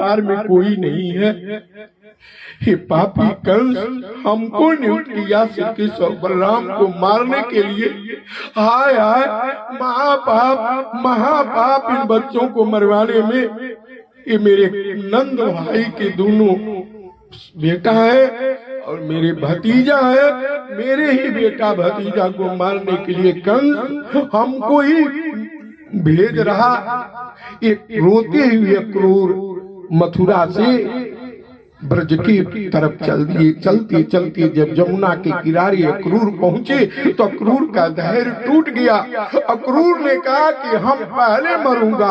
संसार में कोई नहीं है। हे पापी कंस हमको नियुक्त किया श्री कृष्ण और बलराम को मारने के लिए। हाय हाय, महापाप इन बच्चों को मरवाने में। ये मेरे नंद भाई के दोनों बेटा है और मेरे भतीजा है। मेरे ही बेटा भतीजा को मारने के लिए कंस हमको ही भेज रहा। एक रोते हुए क्रूर मथुरा से ब्रज की तरफ चलते चलते जब जमुना के किनारे अक्रूर पहुंचे तो अक्रूर का धैर्य टूट गया। अक्रूर ने कहा कि हम पहले मरूंगा,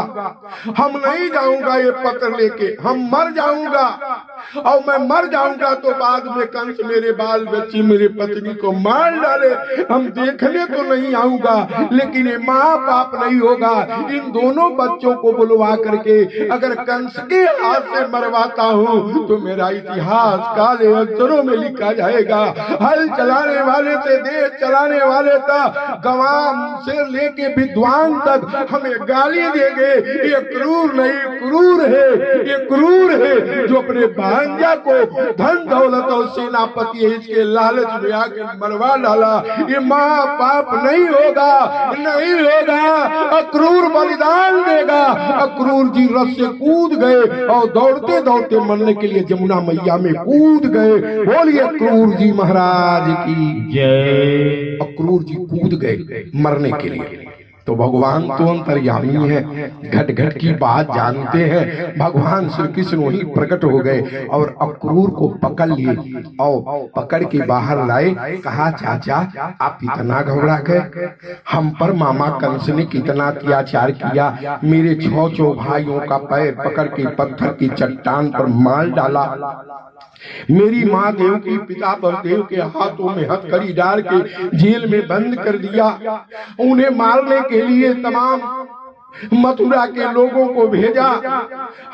हम नहीं जाऊंगा ये पत्र लेके, हम मर जाऊंगा और मैं मर जाऊंगा तो बाद में कंस मेरे बाल बच्चे मेरे पत्नी को मार डाले, हम देखने तो नहीं आऊंगा लेकिन ये महापाप नहीं होगा। इन दोनों बच्चों को बुलवा करके अगर कंस के हाथ से मरवाता हूँ तो मेरा इतिहास काले अक्षरों में लिखा जाएगा। हल चलाने वाले से देश चलाने वाले तक, गवाम से लेके विद्वान तक हमें गाली देंगे। ये क्रूर नहीं, क्रूर है, ये क्रूर है जो अपने भांजा को धन दौलत और सेनापति है इसके लालच में आके मरवा डाला। ये महापाप नहीं होगा, नहीं होगा। अक्रूर बलिदान देगा। अक्रूर जी रथ से कूद गए और दौड़ते दौड़ते मरने के लिए जमुना मैया में कूद गए। बोलिए अक्रूर जी महाराज की जय। अक्रूर जी कूद गए मरने के लिए। तो भगवान तो अंतर्यामी है, घट घट की बात जानते हैं। भगवान श्री कृष्ण वहीं प्रकट हो गए और अक्रूर को पकड़ लिए और पकड़ के बाहर लाए। कहा चाचा आप इतना घबरा गए, हम पर मामा कंस ने कितना अत्याचार किया। मेरे 6 भाइयों का पैर पकड़ के पत्थर की चट्टान पर मार डाला। मेरी माँ देव की पिता बलदेव के हाथों में हथकड़ी डाल के जेल में बंद कर दिया। उन्हें मारने के लिए तमाम मथुरा के लोगों को भेजा।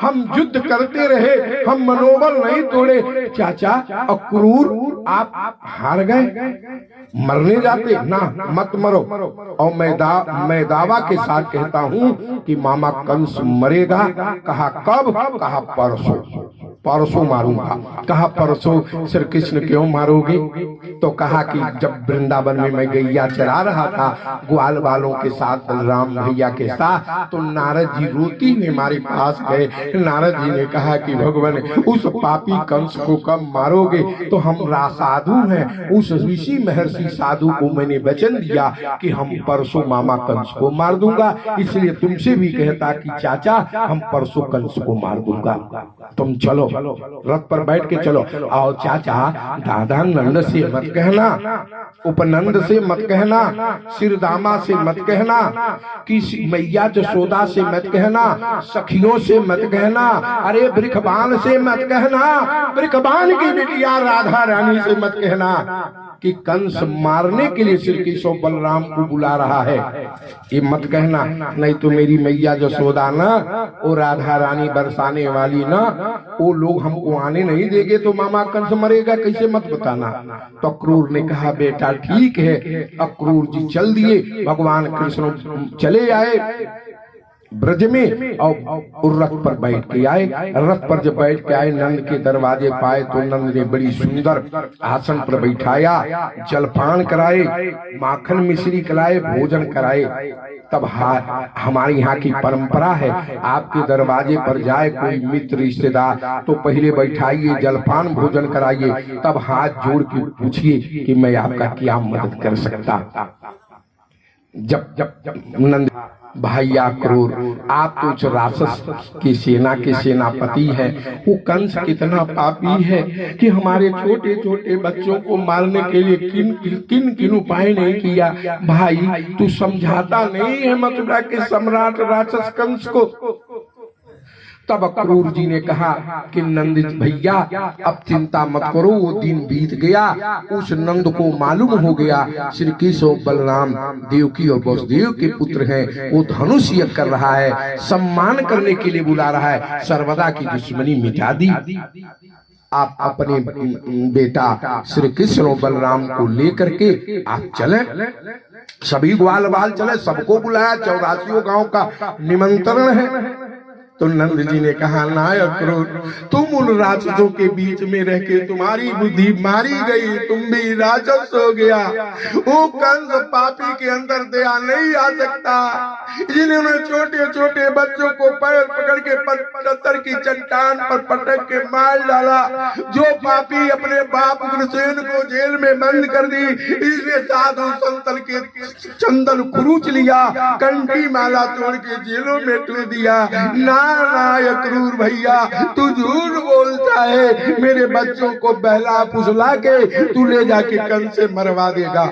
हम युद्ध करते रहे, हम मनोबल नहीं तोड़े। चाचा अक्रूर आप हार गए, मरने जाते ना, मत मरो। और मैं दावा के साथ कहता हूँ कि मामा कंस मरेगा। कहा कब? कहा परसों, परसों मारूंगा। कहा परसों? श्री कृष्ण क्यों मारोगे? तो कहा कि जब वृंदावन में मैं गैया चरा रहा था ग्वाल वालों के साथ, बलराम भैया के साथ, तो नारद जी रोती हुए हमारे पास गए। नारद जी ने कहा कि भगवान उस पापी कंस को कब मारोगे? तो हम साधु हैं, उस ऋषि महर्षि साधु को मैंने वचन दिया कि हम परसों मामा कंस को मार दूंगा। इसलिए तुमसे भी कहता कि चाचा हम परसों कंस को मार दूंगा, तुम चलो रथ पर बैठ के चलो। और चाचा दादा नंद से मत कहना, उपनंद से मत कहना, सिरदामा से मत कहना, किसी मैया जसोदा से मत कहना, सखियों से मत कहना, अरे वृषभान से मत कहना, वृषभान की बिटिया राधा रानी से मत कहना कि कंस मारने के लिए श्री कृष्ण बलराम को बुला रहा है। ये मत कहना, नहीं तो मेरी मैया जसोदा ना, वो राधा रानी बरसाने वाली ना, वो लोग हमको आने नहीं देंगे तो मामा कंस मरेगा कैसे, मत बताना। तो अक्रूर ने कहा बेटा ठीक है। अक्रूर जी चल दिए। भगवान कृष्ण चले आए ब्रज में और रथ पर बैठ के आए। रथ पर जब बैठ के आए नंद के दरवाजे पाए तो नंद ने बड़ी सुंदर आसन पर बैठाया, जलपान कराए, माखन मिश्री खिलाए, भोजन कराए। तब हमारे यहाँ की परंपरा है, आपके दरवाजे पर जाए कोई मित्र रिश्तेदार तो पहले बैठाइए, जलपान भोजन कराइए, तब हाथ जोड़ के पूछिए कि मैं आपका क्या मदद कर सकता। जब नंद भैया क्रूर आप तो राक्षस की सेना के सेनापति है, वो कंस कितना पापी है कि हमारे छोटे छोटे बच्चों को मारने के लिए किन उपाय नहीं किया। भाई तू समझाता नहीं है मथुरा के सम्राट राक्षस कंस को। तब अक्रूर जी ने कहा कि नंद भैया अब चिंता मत करो, वो दिन बीत गया। उस नंद को मालूम हो गया श्री कृष्ण बलराम देवकी और वसुदेव के पुत्र हैं, वो धनुष यज्ञ कर रहा है, सम्मान करने के लिए बुला रहा है, सर्वदा की दुश्मनी मिटा दी। आप अपने बेटा श्री कृष्ण बलराम को लेकर के आप चले। सभी ग्वाल बाल चले, सबको बुलाया, 84 गांव का निमंत्रण है। तो नंद जी ने कहा, नायक क्रूर, तुम उन राक्षसों के बीच में रह के तुम्हारी बुद्धि मारी गई, तुम भी राक्षस हो गया। वो कंस पापी के अंदर दया नहीं आ सकता, जिन्होंने छोटे छोटे बच्चों को पैर पकड़ के पत्थर की चट्टान पर पटक के मार डाला, जो पापी अपने बाप उग्रसेन को जेल में बंद कर दी, इसने साधु संतन के चंदन कुरूच लिया, कंठी माला तोड़ के जेलों में टूट दिया। नायक क्रूर भैया, तू झूठ बोलता है, मेरे बच्चों को बहला फुसला के तू ले जाके कंस से मरवा देगा।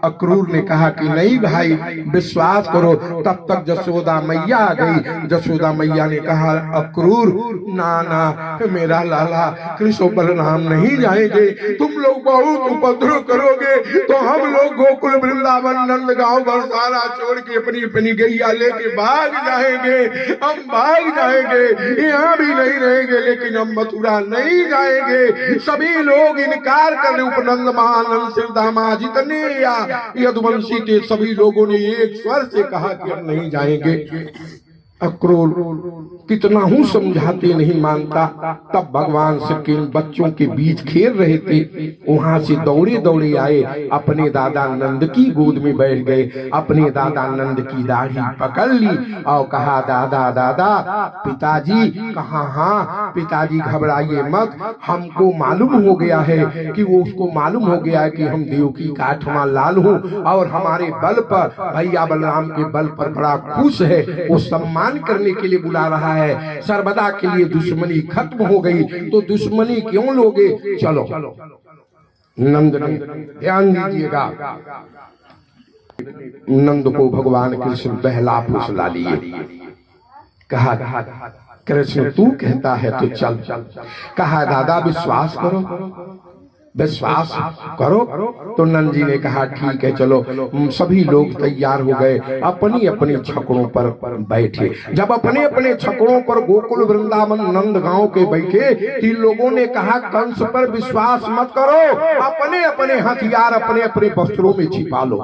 अक्रूर ने कहा कि नहीं भाई, विश्वास करो। तब तक जसोदा मैया आ गई। जसोदा मैया ने कहा, अक्रूर ना, मेरा लाला कृष्ण बलराम नहीं जाएंगे, तुम लोग बहुत उपद्रव करोगे तो हम लोग गोकुल वृंदावन नंदगांव बरसाना छोड़ के अपनी अपनी गैया लेके भाग जाएंगे, हम भाग जाएंगे, यहाँ भी नहीं रहेंगे, लेकिन हम मथुरा नहीं जाएंगे। सभी लोग इनकार कर रहे। उपनंद महानंद सिरदामा जितने या यदुवंशी के सभी लोगों ने एक स्वर से कहा कि हम नहीं जाएंगे। अक्रूर कितना हूं समझाते नहीं मानता। तब भगवान श्री कृष्ण बच्चों के बीच खेल रहे थे, वहां से दौड़े दौड़े आए, अपने दादा नंद की गोद में बैठ गए, अपने दादा नंद की दाढ़ी पकड़ ली और कहा, दादा दादा पिताजी। कहा, हाँ पिताजी घबराइए मत, हमको मालूम हो गया है कि वो उसको मालूम हो गया है कि हम देवकी का 8वां लाल हूँ और हमारे बल पर, भैया बलराम के बल पर बड़ा खुश है, वो सम्मान करने के लिए बुला रहा है। सर्वदा के लिए दुश्मनी खत्म हो गई, तो दुश्मनी क्यों लोगे, चलो। नंद ने, ध्यान दीजिएगा, नंद को भगवान कृष्ण बहला फुसला लिए। कहा, कृष्ण तू कहता है तो चल। कहा, दादा विश्वास करो, विश्वास करो। तो नंद जी ने कहा, ठीक है चलो। सभी लोग तैयार हो गए, अपनी अपनी छकड़ों पर बैठे। जब अपने अपने छकड़ों पर गोकुल वृंदावन नंदगांव के बैठे, तीन लोगों ने कहा, कंस पर विश्वास मत करो, अपने अपने हथियार अपने अपने वस्त्रों में छिपा लो।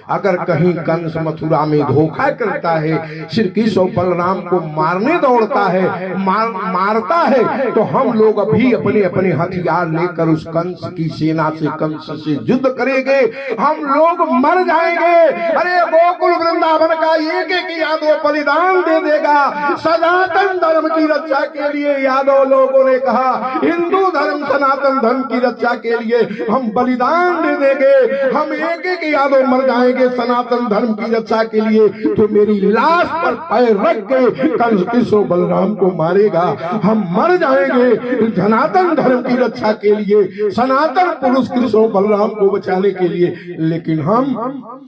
अगर कहीं कंस मथुरा में धोखा करता है, श्री कृष्ण और बलराम को मारने दौड़ता है, मारता है, तो हम लोग अभी अपने अपने हथियार लेकर उस कंस की सेना से, कंस से युद्ध करेंगे, हम लोग मर जाएंगे। अरे गोकुल वृंदावन का एक एक यादव बलिदान दे देगा। सनातन धर्म की रक्षा के लिए यादव लोगों ने कहा, हिंदू धर्म सनातन धर्म की रक्षा के लिए हम बलिदान दे देंगे, हम एक एक यादव मर जाएंगे सनातन धर्म की रक्षा के लिए। तो मेरी लाश पर पैर रख के कंस कृष्ण बलराम को मारेगा, हम मर जाएंगे सनातन धर्म की रक्षा के लिए, सनातन पुरुष कृष्ण बलराम को बचाने के लिए, लेकिन हम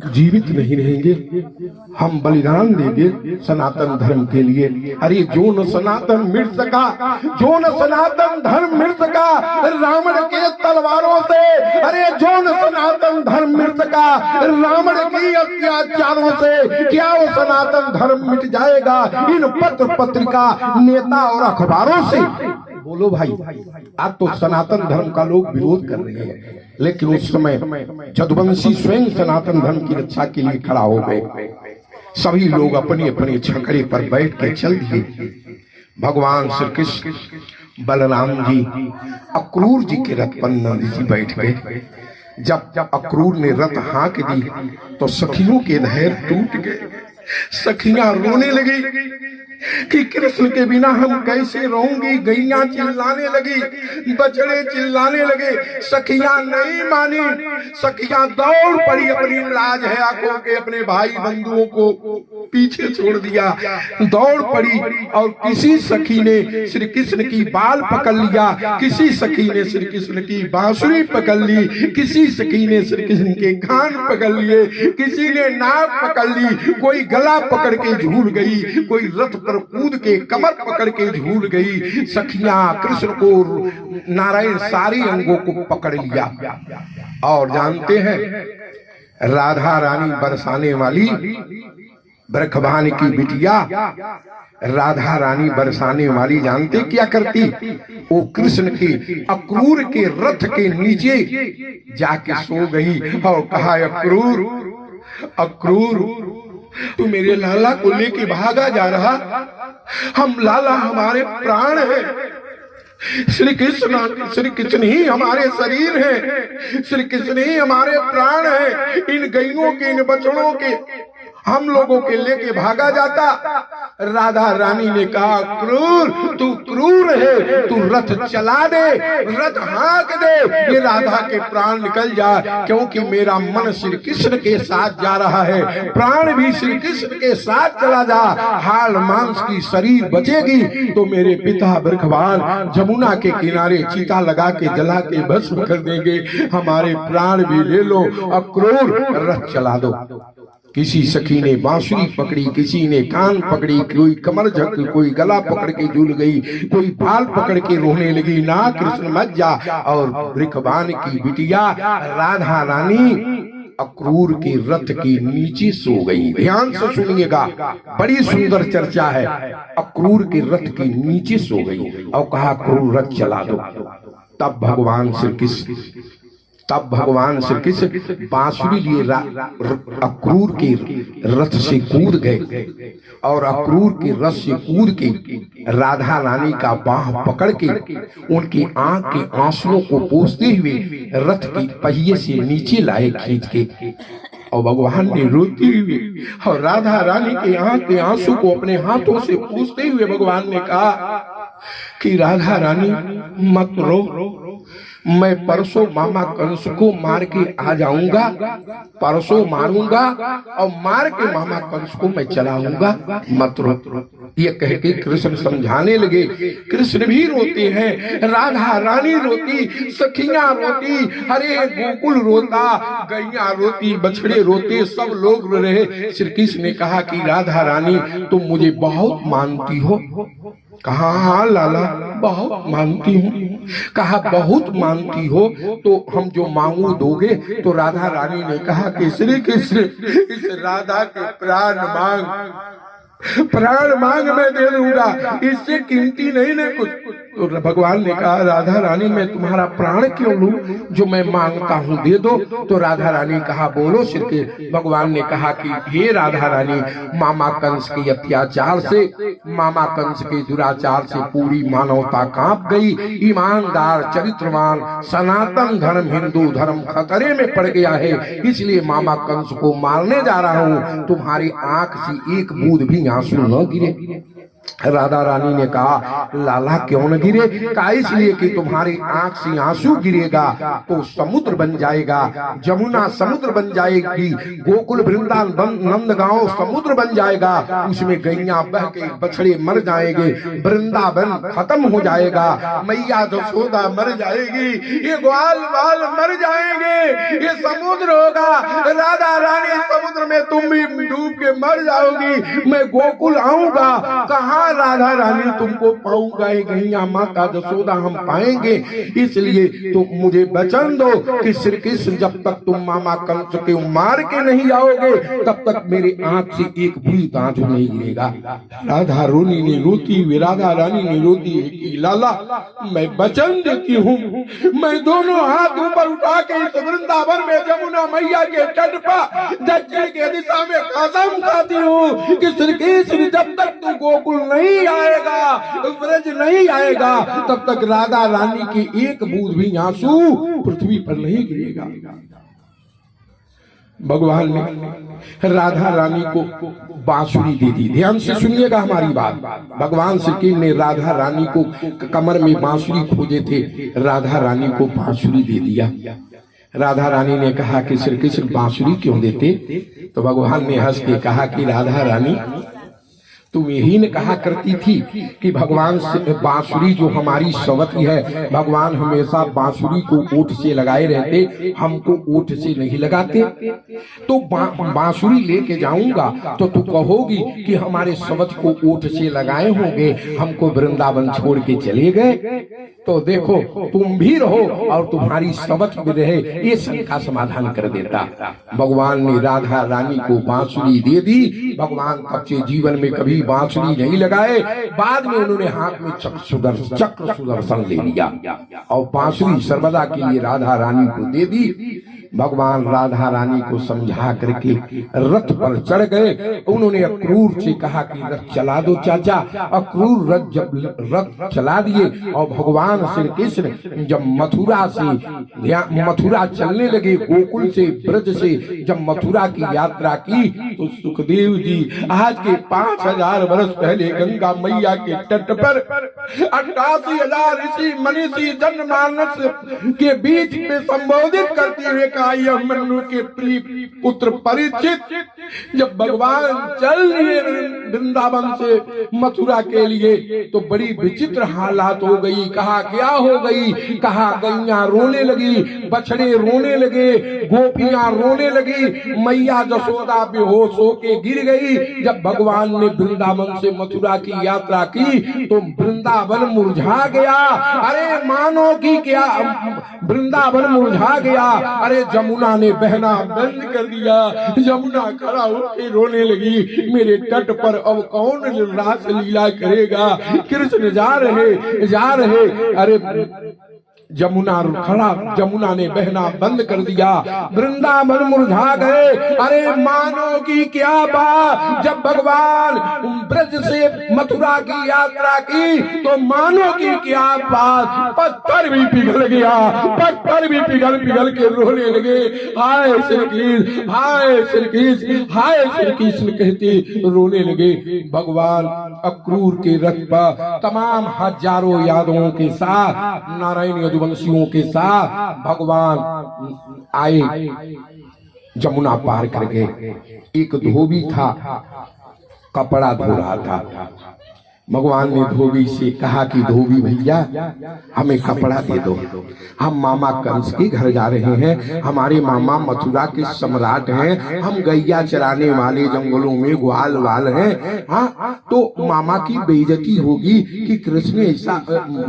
जीवित नहीं रहेंगे, हम बलिदान देंगे सनातन धर्म के लिए। अरे जो न सनातन मिट सका, जो न सनातन धर्म मिट सका रावण के तलवारों से, अरे जो न सनातन धर्म मिट सका रावण की अत्याचारों से, क्या वो सनातन धर्म मिट जाएगा इन पत्र पत्रिका नेता और अखबारों से? बोलो भाई, आज तो सनातन धर्म का लोग विरोध कर रहे हैं, लेकिन उस समय जदुवंशी स्वयं सनातन धर्म की रक्षा के लिए खड़ा हो गए। सभी लोग अपने अपने छकड़े पर बैठ के चल दिए। भगवान श्री कृष्ण बलराम जी अक्रूर जी के रथ पर नंद जी बैठ गए। जब अक्रूर ने रथ हाँक दी तो सखियों के धैर्य टूट गए। सखियां रोने लगी कि कृष्ण के बिना हम कैसे रहेंगे। गैया चिल्लाने लगी, बछड़े चिल्लाने लगे। सखियां नहीं मानी, सखियां दौड़ पड़ी, अपनी लाज है आंखों के अपने भाई बंधुओं को पीछे छोड़ दिया, दौड़ पड़ी। और किसी सखी ने श्री कृष्ण की बाल पकड़ लिया, किसी सखी ने श्री कृष्ण की बांसुरी पकड़ ली, किसी सखी ने श्री कृष्ण के कान पकड़ लिए, किसी ने नाक पकड़ ली, कोई गला पकड़ के झूल गई, कोई रथ पर कूद के कमर पकड़ के झूल गई। सखियां कृष्ण को नारायण सारी अंगों को पकड़ लिया। और जानते हैं, राधा रानी बरसाने वाली ब्रखभान की बिटिया राधा रानी बरसाने वाली जानते क्या करती? वो कृष्ण के अक्रूर के रथ के नीचे जाके सो गई और कहा, अक्रूर अक्रूर तू मेरे लाला को लेके भागा जा रहा। हम लाला हमारे प्राण है, श्री कृष्ण ही हमारे शरीर है, श्री कृष्ण ही हमारे प्राण है। इन गैयों के, इन बछड़ों के हम लोगों के लेके भागा जाता। राधा रानी ने कहा, क्रूर, तू क्रूर है, तू रथ चला दे, रथ हाँक दे, ये राधा के प्राण निकल जाए, क्योंकि मेरा मन श्री कृष्ण के साथ जा रहा है, प्राण भी श्री कृष्ण के साथ चला जा। हाल मांस की शरीर बचेगी तो मेरे पिता बृखवान जमुना के किनारे चिता लगा के जला के भस्म कर देंगे, हमारे प्राण भी ले लो, अक्रूर रथ चला दो। किसी सखी ने बांसुरी पकड़ी, किसी ने कान पकड़ी, कोई कमर झक, कोई गला पकड़ के झूल गई, कोई बाल पकड़ के रोने लगी, ना कृष्ण मत जा। और बृखवान की बिटिया राधा रानी अक्रूर के रथ के नीचे सो गई। ध्यान से सुनिएगा, बड़ी सुंदर चर्चा है। अक्रूर के रथ के नीचे सो गई और कहा, अक्रूर रथ चला दो। तब भगवान श्री कृष्ण बांसुरी लिए अक्रूर के रथ से कूद गए और अक्रूर के रथ से कूद के राधा रानी का बाह पकड़ के उनकी आंख के आंसुओं को पोंछते हुए रथ के पहिए से नीचे लाए खींच के। और भगवान ने रोती हुई और राधा रानी के आंख के आंसू को अपने हाथों से पोंछते हुए भगवान ने कहा कि राधा रानी मत रो, मैं परसों मामा कंस को मार के आ जाऊंगा, परसों मारूंगा और मार के मामा कंस को मैं चलाऊंगा, मत रो। ये कह के कृष्ण समझाने लगे। कृष्ण भी रोते हैं, राधा रानी रोती, सखियां रोती, हरे गोकुल रोता, गैया रोती, बछड़े रोते, सब लोग रो रहे। श्री कृष्ण ने कहा कि राधा रानी तुम मुझे बहुत मानती हो? कहा, हाँ लाला बहुत मानती हूँ। कहा, बहुत मानती हो तो हम जो मांगू दोगे? तो राधा रानी ने कहा कि श्री कृष्ण इस राधा के प्राण मांग मैं दे दूंगा, इससे कीमती नहीं ले कुछ। तो भगवान ने कहा, राधा रानी मैं तुम्हारा प्राण क्यों लूं, जो मैं मांगता हूं दे दो। तो राधा रानी कहा, बोलो श्री कृष्ण। भगवान ने कहा कि हे राधा रानी, मामा कंस के अत्याचार से, मामा कंस के दुराचार से पूरी मानवता कांप गई। ईमानदार, चरित्रवान, सनातन धर्म, हिंदू धर्म खतरे में पड़ गया है, इसलिए मामा कंस को मारने जा रहा हूं। तुम्हारी आंख से एक बूंद भी आंसू न गिरे। राधा रानी ने कहा, लाला क्यों न गिरे? कहा, इसलिए कि तुम्हारी आंख से आंसू गिरेगा तो समुद्र बन जाएगा, जमुना समुद्र बन जाएगी, गोकुल वृंदावन नंदगांव समुद्र बन जाएगा, उसमें गैया बह के बछड़े मर जाएंगे, वृंदावन खत्म हो जाएगा, मैया यशोदा मर जाएगी, ये ग्वाल बाल मर जाएंगे, ये समुद्र होगा। राधा रानी समुद्र में तुम भी डूब के मर जाओगी, मैं गोकुल आऊंगा, कहाँ राधा रानी तुमको पाऊंगा, गैया माता यशोदा हम पाएंगे। इसलिए तो मुझे वचन दो कि श्री कृष्ण जब तक तुम मामा कंस के मार के नहीं आओगे तब तक मेरी आंख से एक बूंद आंसू नहीं गिरेगा। राधा रानी ने रोती हुई, राधा रानी ने रोती है, लाला मैं वचन देती हूँ, मैं दोनों हाथ ऊपर उठा के इस वृंदावन में जमुना मैया के तट पर दक्षिण के दिशा में कसम खाती हूँ कि श्री कृष्ण जब तक तू गोकुल नहीं आएगा, व्रज नहीं आएगा, तब तक राधा रानी की एक बूंद भी आंसू पृथ्वी पर नहीं गिरेगा। भगवान ने राधा रानी को बांसुरी दे दी। ध्यान से सुनिएगा हमारी बात। भगवान श्री कृष्ण ने राधा रानी को कमर में बांसुरी खोजे थे, राधा रानी को बांसुरी दे दिया। राधा रानी ने कहा कि श्री कृष्ण बांसुरी क्यों देते? तो भगवान ने हंस के कहा कि राधा रानी तुम यही न कहा करती थी कि भगवान से बांसुरी जो हमारी सवती है, भगवान हमेशा बांसुरी को ओठ से लगाए रहते, हमको ओठ से नहीं लगाते। तो बांसुरी लेके जाऊंगा तो तू कहोगी कि हमारे सवत को ओठ से लगाए होंगे, हमको वृंदावन छोड़ के चले गए। तो देखो तुम भी रहो और तुम्हारी सवत भी रहे, ये शंका समाधान कर देता। भगवान ने राधा रानी को बांसुरी दे दी। भगवान तब से जीवन में कभी बांसुरी नहीं लगाए। बाद में उन्होंने हाथ में चक्र सुदर्शन ले लिया और बांसुरी सर्वदा के लिए राधा रानी को दे दी। भगवान राधा रानी को समझा करके रथ पर चढ़ गए। उन्होंने अक्रूर से कहा कि रथ चला दो चाचा। अक्रूर रथ चला दिए और भगवान श्री कृष्ण जब मथुरा चलने लगे, गोकुल से ब्रज से जब मथुरा की यात्रा की, तो सुखदेव जी आज के 5000 वर्ष पहले गंगा मैया के तट पर 88,000 ऋषि मनीषी जनमानस के बीच में संबोधित करते हुए कहा, यह मनु के प्रिय पुत्र परीक्षित जब भगवान चल रहे वृंदावन से मथुरा के लिए तो बड़ी विचित्र हालात हो गई। कहा क्या हो गई? कहा गैया रोने लगी, बछड़े रोने लगे, गोपियां रोने लगी, मैया जसोदा बेहोश होके गिर गई। जब भगवान ने वृंदावन से मथुरा की यात्रा की तो वृंदावन मुरझा गया। अरे मानो की क्या वृंदावन मुरझा गया। अरे जमुना ने बहना बंद कर दिया। जमुना खड़ा होकर रोने लगी, मेरे तट पर अब कौन रास लीला करेगा। कृष्ण जा रहे। अरे जमुना ने बहना बंद कर दिया, वृंदावन मुरझा गए। अरे मानो की क्या बात, जब भगवान ब्रज से मथुरा की यात्रा की तो मानो की क्या बात, पत्थर भी पिघल गया, पत्थर भी पिघल के रोने लगे। हाय श्री कृष्ण, हाय श्री कृष्ण, हाय श्री कृष्ण कहते रोने लगे। भगवान अक्रूर के रथ पर तमाम हजारों यादवों के साथ, नारायण वंशियों के साथ भगवान आए, जमुना पार कर गए। एक धोबी था, कपड़ा धो रहा था। भगवान ने धोबी से कहा कि धोबी भैया हमें कपड़ा दे दो, हम मामा कंस के घर जा रहे हैं, हमारे मामा मथुरा के सम्राट हैं, हम गैया चराने वाले जंगलों में ग्वाल वाल हैं। हाँ तो मामा की बेइज्जती होगी कि कृष्ण ऐसा,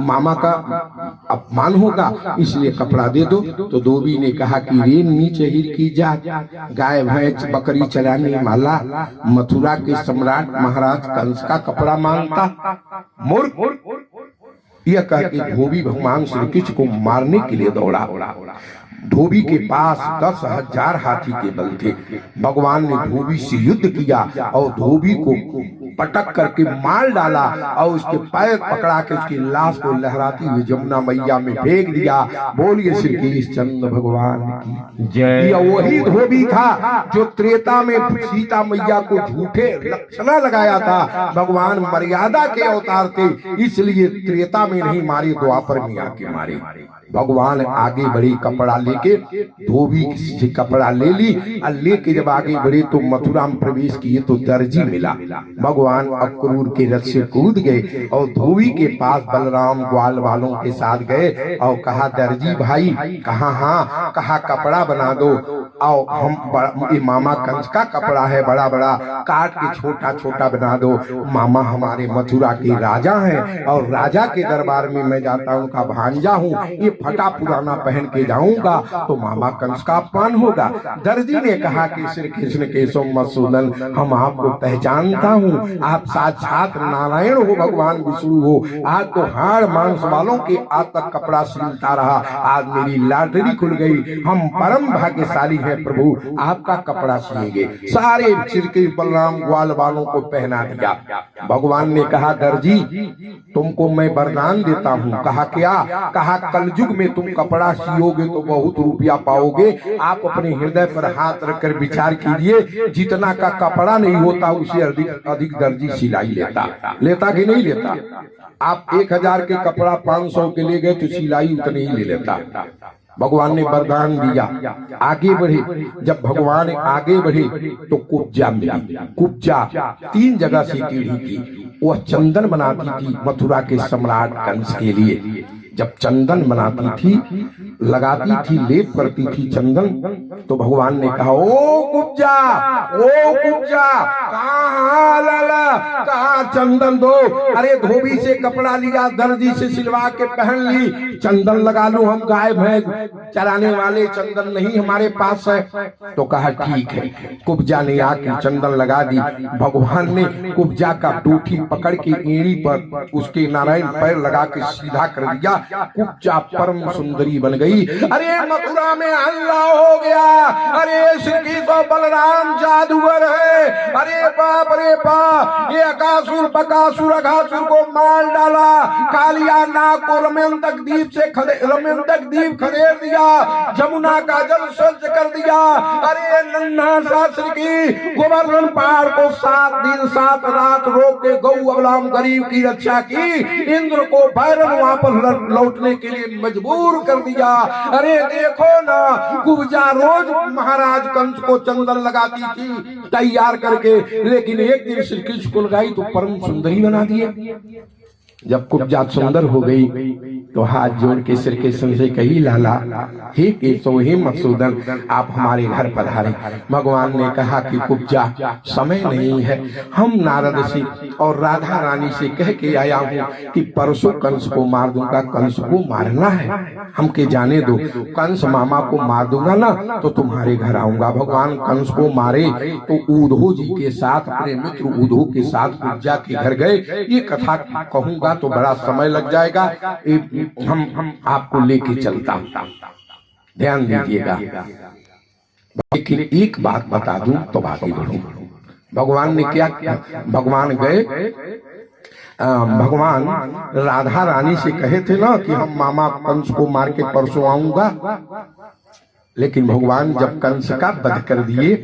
मामा का अपमान होगा, इसलिए कपड़ा दे दो। तो धोबी ने कहा कि रे नीच हिर की जात, गाय भैंस बकरी चराने वाला मथुरा के सम्राट महाराज कंस का कपड़ा मांगता, मूर्ख। यह कह के धोबी भगवान श्री कृष्ण को मारने के लिए दौड़ा। धोबी के पास 10,000 हाथी के बल थे। भगवान ने धोबी से युद्ध किया और धोबी को पटक करके मार डाला और उसके पैर पकड़ा के उसकी लाश को लहराती हुई जमुना मैया में फेंक दिया। बोलिए श्री कृष्ण भगवान की जय। यह वही धोबी था जो त्रेता में सीता मैया को झूठे लक्षणा लगाया था। भगवान मर्यादा के अवतार थे, इसलिए त्रेता में नहीं मारे, द्वापर में आके मारे। भगवान आगे बढ़े, कपड़ा लेके, धोबी से कपड़ा ले ली और लेके जब आगे बढ़े तो मथुरा में प्रवेश किए तो दर्जी मिला। भगवान अक्रूर के रथ से कूद गए और धोबी के पास बलराम ग्वाल वालों के साथ गए और कहा, दर्जी भाई कहा, हाँ कहा कपड़ा बना दो और हम ये मामा कंस का कपड़ा है, बड़ा बड़ा काट के छोटा छोटा बना दो। मामा हमारे मथुरा के राजा हैं और राजा के दरबार में मैं जाता हूँ, का भांजा हूँ, ये फटा पुराना पहन के जाऊंगा तो मामा कंस का अपमान होगा। दर्जी ने कहा कि श्री कृष्ण केशव मधुसूदन, हम आपको पहचानता हूँ, आप साक्षात नारायण हो, भगवान विष्णु हो। आज तो हाड़ मांस वालों के आज तक कपड़ा सिलता रहा, आज मेरी लॉटरी खुल गई, हम परम भाग्यशाली हैं प्रभु, आपका कपड़ा सिलेंगे। सारे चिरके बलराम ग्वाल वालों को पहना दिया। भगवान ने कहा, दर्जी तुमको मैं वरदान देता हूँ। कहा क्या? कहा कलयुग में तुम कपड़ा सियोगे तो बहुत रुपया पाओगे। आप अपने हृदय पर हाथ रखकर विचार कीजिए, जितना का कपड़ा नहीं होता उसे अधिक दर्जी सिलाई लेता कि नहीं लेता। आप 1000 के कपड़ा 500 के ले गए तो सिलाई उतने ही ले लेता। भगवान ने वरदान दिया, आगे बढ़े। जब भगवान आगे बढ़े तो कुब्जा मिली। कुब्जा 3 जगह से टेढ़ी थी, वह चंदन बनाती थी मथुरा के सम्राट कंस के लिए। जब चंदन बनाती थी, लगाती थी, लेप करती थी चंदन, तो भगवान ने कहा, ओ कुब्जा कहाँ लाला, कहाँ चंदन दो। अरे धोबी से कपड़ा लिया, दर्जी से सिलवा के पहन ली, चंदन लगा लूं, हम गाय भैंस चराने वाले, चंदन नहीं हमारे पास है। तो कहा ठीक है। कुब्जा ने आके चंदन लगा दी। भगवान ने कुब्जा का टूठी पकड़ के एड़ी पर उसके नारायण पैर लगा के सीधा कर दिया। कुब्जा परम सुंदरी बन गई। गई। अरे मथुरा में हल्ला हो गया, अरे श्री कृष्ण बलराम जादूगर है, अरे बाप रे बाप, ये अकासुर बकासुर अघासुर को मार डाला, कालिया नाग को रमणतक द्वीप खदेड़ दिया, जमुना का जल स्वच्छ कर दिया। अरे नन्हा शास्त्री की गोवर्धन पहाड़ को 7 दिन 7 रात रोक के गौ अबलाम गरीब की रक्षा की, इंद्र को भैरव वापस लौटने के लिए मजबूर कर दिया। अरे देखो ना, कुब्जा रोज महाराज कंस को चंदन लगाती थी तैयार करके, लेकिन एक दिन श्री कृष्ण को लगाई तो परम सुंदरी बना दिए। जब कुब्जा सुंदर हो गई तो हाथ जोड़ के श्री कृष्ण से कही, लाला हे केशव हे मधुसूदन, आप हमारे घर पधारे। भगवान ने कहा कि कुब्जा समय नहीं है, हम नारद से और राधा रानी से कह के आया हूँ कि परसों कंस को मार दूंगा, कंस को मारना है, हमके जाने दो, कंस मामा को मार दूंगा ना तो तुम्हारे घर आऊंगा। भगवान कंस को मारे तो उद्धव जी के साथ, अपने मित्र उद्धव के साथ कुब्जा के घर गए। ये कथा कहूंगा तो बड़ा समय लग जाएगा, हम आपको लेके चलता हूं, ध्यान दीजिएगा। लेकिन एक बात बता दूं तो बाकी बढ़ूं। भगवान ने क्या किया, भगवान गए, भगवान राधा रानी से कहे थे ना कि हम मामा कंस को मार के परसों आऊंगा, लेकिन भगवान जब कंस का वध कर दिए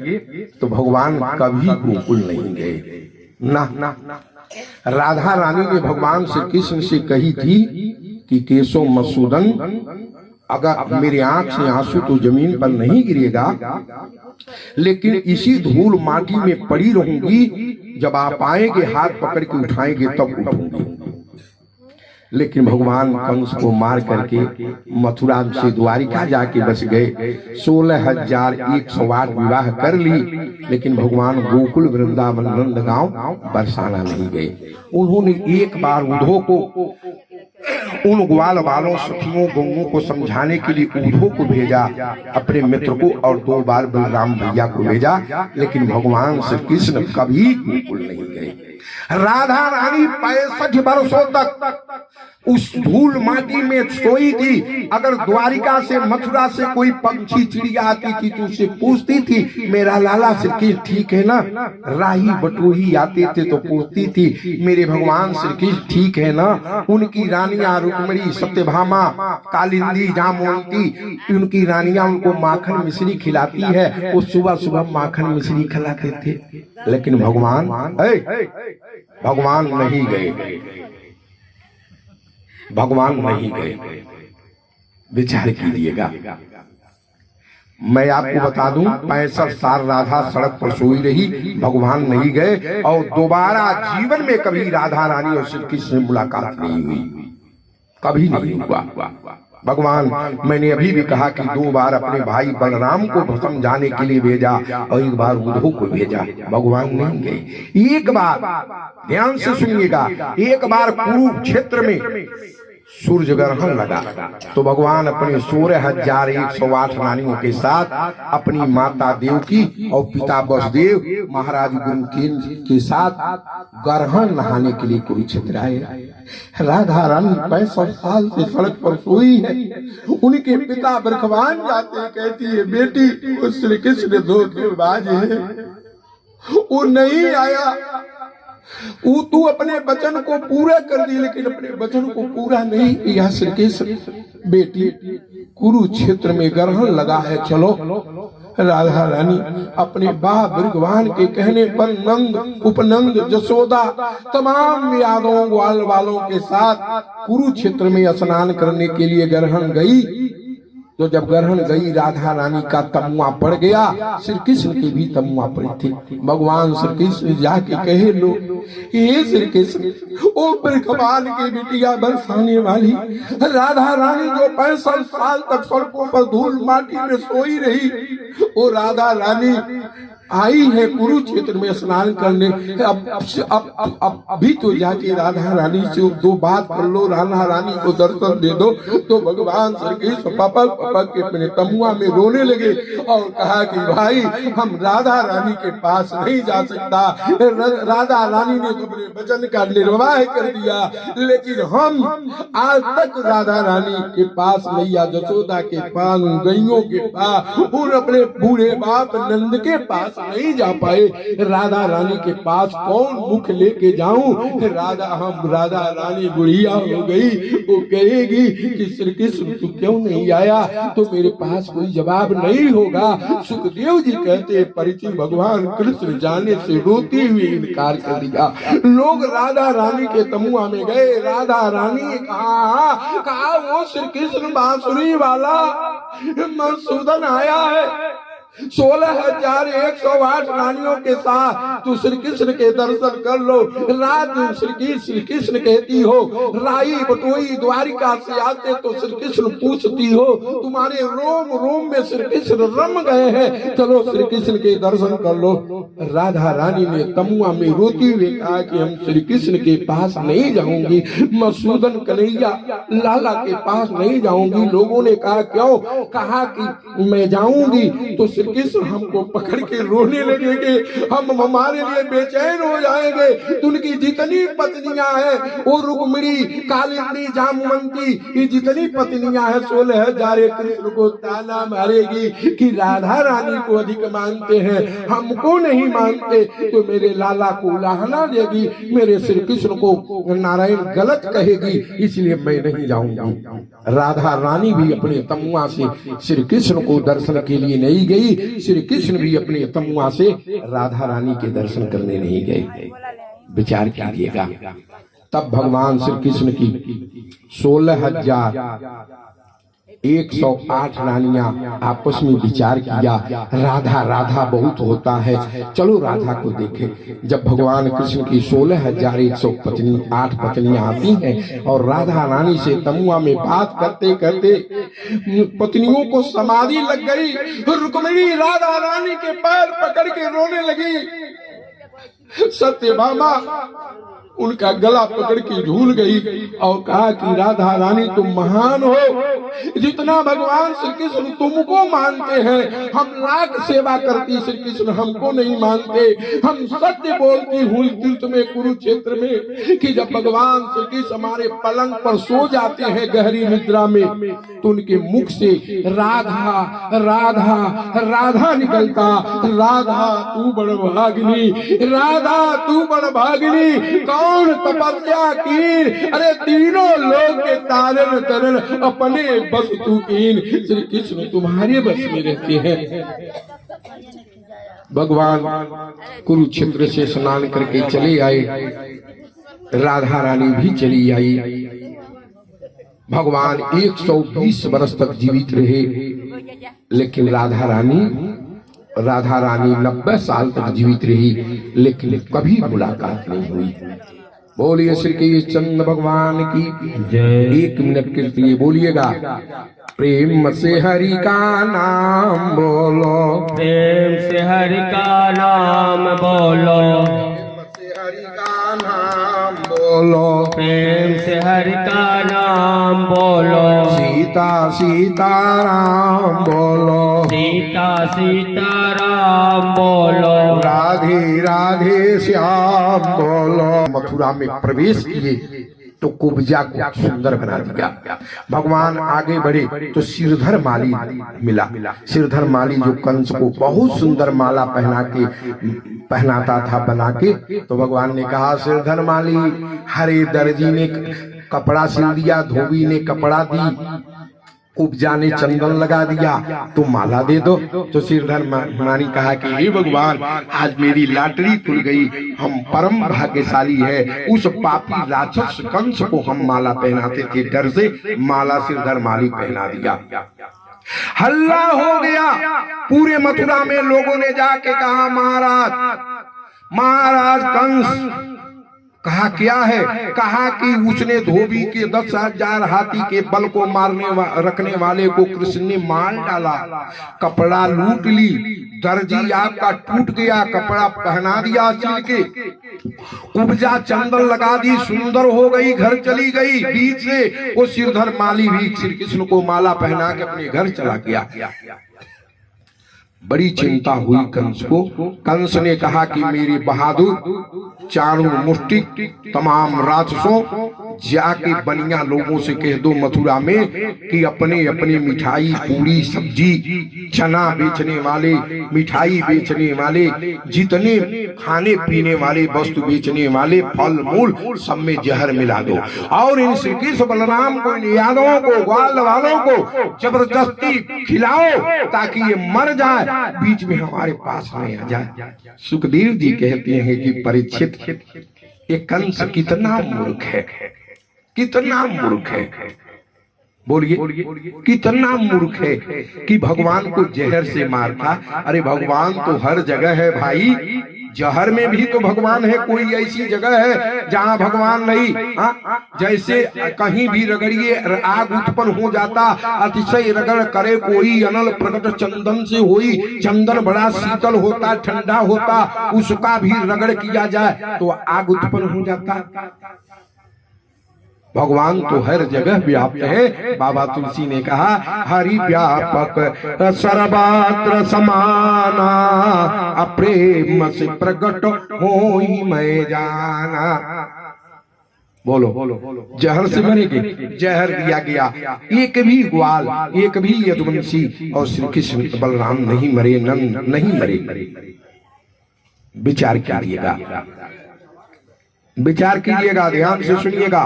तो भगवान कभी गोकुल नहीं गए ना। राधा रानी ने भगवान श्री कृष्ण से कही थी कि केशव मधुसूदन, अगर मेरी आंख से आंसू तो जमीन पर नहीं गिरेगा, लेकिन इसी धूल माटी में पड़ी रहूंगी, जब आप आएंगे हाथ पकड़ के उठाएंगे तब उठूंगी। लेकिन भगवान कंस को मार करके मथुरा से द्वारिका जाके बस गए। 16,108 विवाह कर ली, लेकिन भगवान गोकुल वृंदावन नंदगांव बरसाना नहीं गए। उन्होंने एक बार उद्धव को, उन ग्वाल वालों सखियों गौओं को समझाने के लिए उद्धव को भेजा, अपने मित्र को, और 2 बार बलराम भैया को भेजा, लेकिन भगवान श्री कृष्ण कभी गोकुल नहीं गए। राधा रानी 65 वर्षों तक उस धूल माटी में सोई थी। अगर द्वारिका से मथुरा से कोई पंछी चिड़िया आती थी तो उससे पूछती थी, मेरा लाला श्री कृष्ण ठीक है ना? राही बटोही आते थे तो पूछती थी, मेरे भगवान श्री कृष्ण ठीक है ना? उनकी रानियां रुक्मिणी, सत्यभामा, कालिंदी, जामवंती, उनकी रानियां उनको माखन मिश्री खिलाती है, वो सुबह सुबह माखन मिश्री खिलाते थे। लेकिन भगवान नहीं गए, भगवान नहीं गए। विचार कीजिएगा। मैं आपको बता दूं, 65 साल राधा सड़क पर सोई रही, भगवान नहीं गए, और दोबारा जीवन में कभी राधा रानी और श्री कृष्ण से मुलाकात नहीं हुई, कभी नहीं हुआ। भगवान, मैंने अभी भी कहा कि 2 बार अपने भाई बलराम को समझाने के लिए भेजा और 1 बार उद्धव को भेजा, भगवान नहीं गए। एक बार, ध्यान से सुनिएगा, एक बार कुरुक्षेत्र में सूर्य ग्रहण लगा तो भगवान अपने 16,108 रानियों के साथ, अपनी माता देवकी और पिता वसुदेव, महाराज गुरुकेन के साथ ग्रहण नहाने के लिए कुरुक्षेत्र आए। राधा रानी 65 साल से सड़क पर सोई है। उनके पिता बरखवान जाते, कहती है, बेटी वो श्री कृष्ण धोखेबाज है, वो नहीं आया, तू अपने वचन को पूरा कर दी, लेकिन अपने वचन को पूरा नहीं किया। श्री कृष्ण, बेटी कुरुक्षेत्र में ग्रहण लगा है, चलो। राधा रानी अपने बाप भगवान के कहने पर नंद, उपनंद, जसोदा, तमाम यादवों ग्वाल वालों के साथ कुरुक्षेत्र में स्नान करने के लिए ग्रहण गई। तो जब ग्रहण गई, राधा रानी का तमुआ पड़ गया, श्री कृष्ण की भी तमुआ पड़ी थी। भगवान श्री कृष्ण जाके कहे, लो हे श्री कृष्ण, ओ भगवान की बिटिया बरसाने वाली राधा रानी जो 65 साल तक सड़कों पर धूल माटी में सोई रही, ओ राधा रानी आई है कुरुक्षेत्र में स्नान करने। अब अभी तो जाके राधा रानी से दो बात कर लो, राधा रानी को दर्शन दे दो। तो भगवान श्री कृष्ण पापा के अपने तमुआ में रोने लगे और कहा कि भाई हम राधा रानी के पास नहीं जा सकता। राधा रानी ने तो अपने वचन का निर्वाह कर दिया, लेकिन हम आज तक राधा रानी के पास, मैया जसोदा के पास, गैयों के पास और अपने बूढ़े बाप नंद के पास नहीं जा पाए। राधा रानी के पास कौन मुख लेके जाऊं? राधा रानी बुढ़िया हो गई, वो कहेगी कि श्री कृष्ण तू क्यों नहीं आया? तो मेरे पास कोई जवाब नहीं होगा। सुखदेव जी कहते परिचय भगवान कृष्ण जाने से रोती हुई इनकार कर दिया। लोग राधा रानी के तमुआ में गए। राधा रानी कहा वो श्री कृष्ण बांसुरी वाला मधुसूदन आया है, 16,108 रानियों के साथ तू श्री कृष्ण के दर्शन कर लो। रात श्री कृष्ण कहती हो, राई बटोई द्वारिका से आते तो श्री कृष्ण पूछती हो, तुम्हारे रोम रोम में श्री कृष्ण रम गए हैं, चलो श्री कृष्ण के दर्शन कर लो। राधा रानी ने तमुआ में रोती हुए कहा कि हम श्री कृष्ण के पास नहीं जाऊंगी, मधुसूदन कन्हैया लाला के पास नहीं जाऊंगी। लोगों ने कहा क्यों? कहा कि मैं जाऊंगी तो कृष्ण हमको पकड़ के रोने लगेंगे, हम हमारे लिए बेचैन हो जाएंगे। तो उनकी जितनी पत्नियां हैं, वो रुक्मिणी, कालिंदी, जामवंती, ये जितनी पत्नियां हैं 16,000 कृष्ण को ताना मारेगी कि राधा रानी को अधिक मानते हैं, हमको नहीं मानते। तो मेरे लाला को उलाहना देगी, मेरे श्री कृष्ण को नारायण गलत कहेगी, इसलिए मैं नहीं जाऊंगी। राधा रानी भी अपने तमुआ से श्री कृष्ण को दर्शन के लिए नहीं गई, श्री कृष्ण भी अपने तमुआ से राधा रानी के दर्शन करने नहीं गए। विचार कीजिएगा। तब भगवान श्री कृष्ण की 16,108 रानियां आपस में विचार किया, राधा राधा बहुत होता है, चलो राधा को देखें। जब भगवान कृष्ण की 16,108 पत्नियां आती हैं और राधा रानी से तमुआ में बात करते करते पत्नियों को समाधि लग गई। रुक्मिणी राधा रानी के पैर पकड़ के रोने लगी। सत्यभामा उनका गला पकड़ के झूल गई और कहा कि राधा रानी तुम महान हो, जितना भगवान श्री कृष्ण तुमको मानते हैं, हम लाख सेवा करती श्री कृष्ण हमको नहीं मानते। हम सत्य बोलती हुई तीर्थ में कुरुक्षेत्र में कि जब भगवान श्री कृष्ण हमारे पलंग पर सो जाते हैं गहरी निद्रा में, तो उनके मुख से राधा राधा राधा निकलता। राधा तू बड़ भागिनी, राधा तू बड़ भागिनी, कौन तपस्या कीन, अरे तीनों लोग के तारन तरन अपने बस तू कीन। श्री कृष्ण तुम्हारे बस में रहते हैं। भगवान कुरुक्षेत्र से स्नान करके चले आए, राधा रानी भी चली आई। भगवान 120 वर्ष तक जीवित रहे, लेकिन राधा रानी 90 साल तक जीवित रही, लेकिन कभी मुलाकात नहीं हुई। बोलिए श्री कृष्ण भगवान की जय। 1 मिनट के लिए बोलिएगा, प्रेम से हरि का नाम बोलो, प्रेम से हरि का नाम बोलो, हरि का नाम बोलो, प्रेम से हरि का नाम बोलो। सीता सीताराम बोलो, सीता सीताराम बोलो, राधे राधे श्याम बोलो। मथुरा में प्रवेश किए तो कुब्जा को सुंदर बना दिया। भगवान आगे बढ़े तो सिरधर माली मिला। सिरधर माली जो कंस को बहुत सुंदर माला पहनाता था बना के। तो भगवान ने कहा, सिरधर माली, हरे दर्जी ने कपड़ा सिल दिया, धोबी ने कपड़ा दी, कुब्जा ने चंदन लगा दिया, तो माला दे दो। तो सिरधर माली कहा कि हे भगवान, आज मेरी लॉटरी खुल गई, हम परम भाग्यशाली है। उस पापी राक्षस कंस को हम माला पहनाते थे, डर से माला सिरधर माली पहना दिया। हल्ला हो गया पूरे मथुरा में। लोगों ने जाके कहा, महाराज कहा क्या है? कहा कि उसने धोबी के 10,000 हाथी के बल को रखने वाले को कृष्ण ने मार डाला, कपड़ा लूट ली, दर्जी आपका टूट गया, कपड़ा पहना दिया सिल के, उपजा चंदन लगा दी, सुंदर हो गई, घर चली गई। बीच से वो सिरधर माली भी श्री कृष्ण को माला पहना के अपने घर चला गया। बड़ी चिंता हुई कंस को। कंस ने कहा कि मेरे बहादुर चारों मुष्टिक तमाम राक्षसों, जाके बनिया लोगों से कह दो मथुरा में कि अपने अपने मिठाई, पूरी, सब्जी, चना बेचने वाले, मिठाई बेचने वाले, जितने खाने पीने वाले वस्तु बेचने वाले, फल मूल, सब में जहर मिला दो और इन श्री कृष्ण बलराम को, इन यादवों को, ग्वाल वालों को जबरदस्ती खिलाओ ताकि ये मर जाए, बीच में हमारे पास नहीं आ जाए। सुखदेव जी कहते हैं कि परीक्षित, ये कंस कितना मूर्ख है, कितना मूर्ख है, बोलिए कितना मूर्ख है कि भगवान को जहर से मारता। अरे भगवान तो हर जगह है भाई, जहर में भी तो भगवान है। कोई ऐसी जगह है जहाँ भगवान नहीं? जैसे कहीं भी रगड़िए आग उत्पन्न हो जाता, अतिशय रगड़ करे कोई अनल प्रकट चंदन से होई, चंदन बड़ा शीतल होता, ठंडा होता, उसका भी रगड़ किया जाए तो आग उत्पन्न हो जाता। भगवान तो हर जगह व्याप्त है। बाबा तुलसी ने कहा हरि व्यापक सर्वत्र समाना, अप्रेम से प्रकट होई मैं जाना। बोलो जहर से मरेंगे, जहर दिया गया, एक भी ग्वाल, एक भी यदुवंशी और श्री कृष्ण बलराम नहीं मरे, नहीं मरे। विचार कीजिएगा, विचार कीजिएगा, ध्यान से सुनिएगा।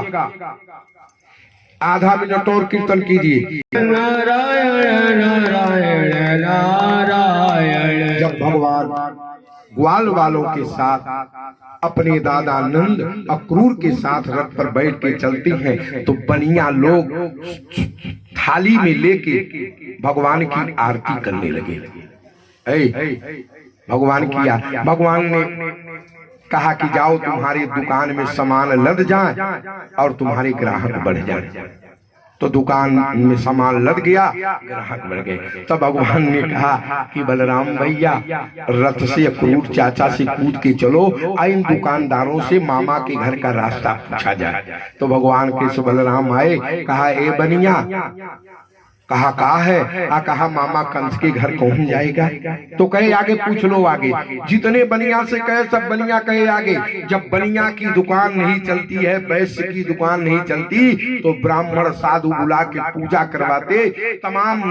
आधा मिनट और कीर्तन कीजिए। नारायण नारायण नारायण। जब भगवान ग्वाल वालों के साथ अपने दादा नंद अक्रूर के साथ रथ पर बैठ के चलते हैं तो बनिया लोग थाली में लेके भगवान की आरती करने लगे। भगवान किया, भगवान ने कहा कि जाओ तुम्हारे दुकान में सामान लद जाए और तुम्हारे ग्राहक बढ़ जाए। तो दुकान में सामान लद गया, ग्राहक बढ़ गए। तब भगवान ने कहा कि बलराम भैया रथ से अक्रूर चाचा से कूद के चलो, इन दुकानदारों से मामा के घर का रास्ता पूछा जाए। तो भगवान के बलराम आए, कहा ए बनिया, कहा है? कहा मामा कंस के घर कौन जाएगा? तो कहे आगे पूछ लो। आगे जितने बनिया से कहे सब बनिया कहे आगे। जब बनिया की दुकान नहीं चलती है, वैश्य की दुकान नहीं चलती, तो ब्राह्मण साधु बुला के पूजा करवाते, तमाम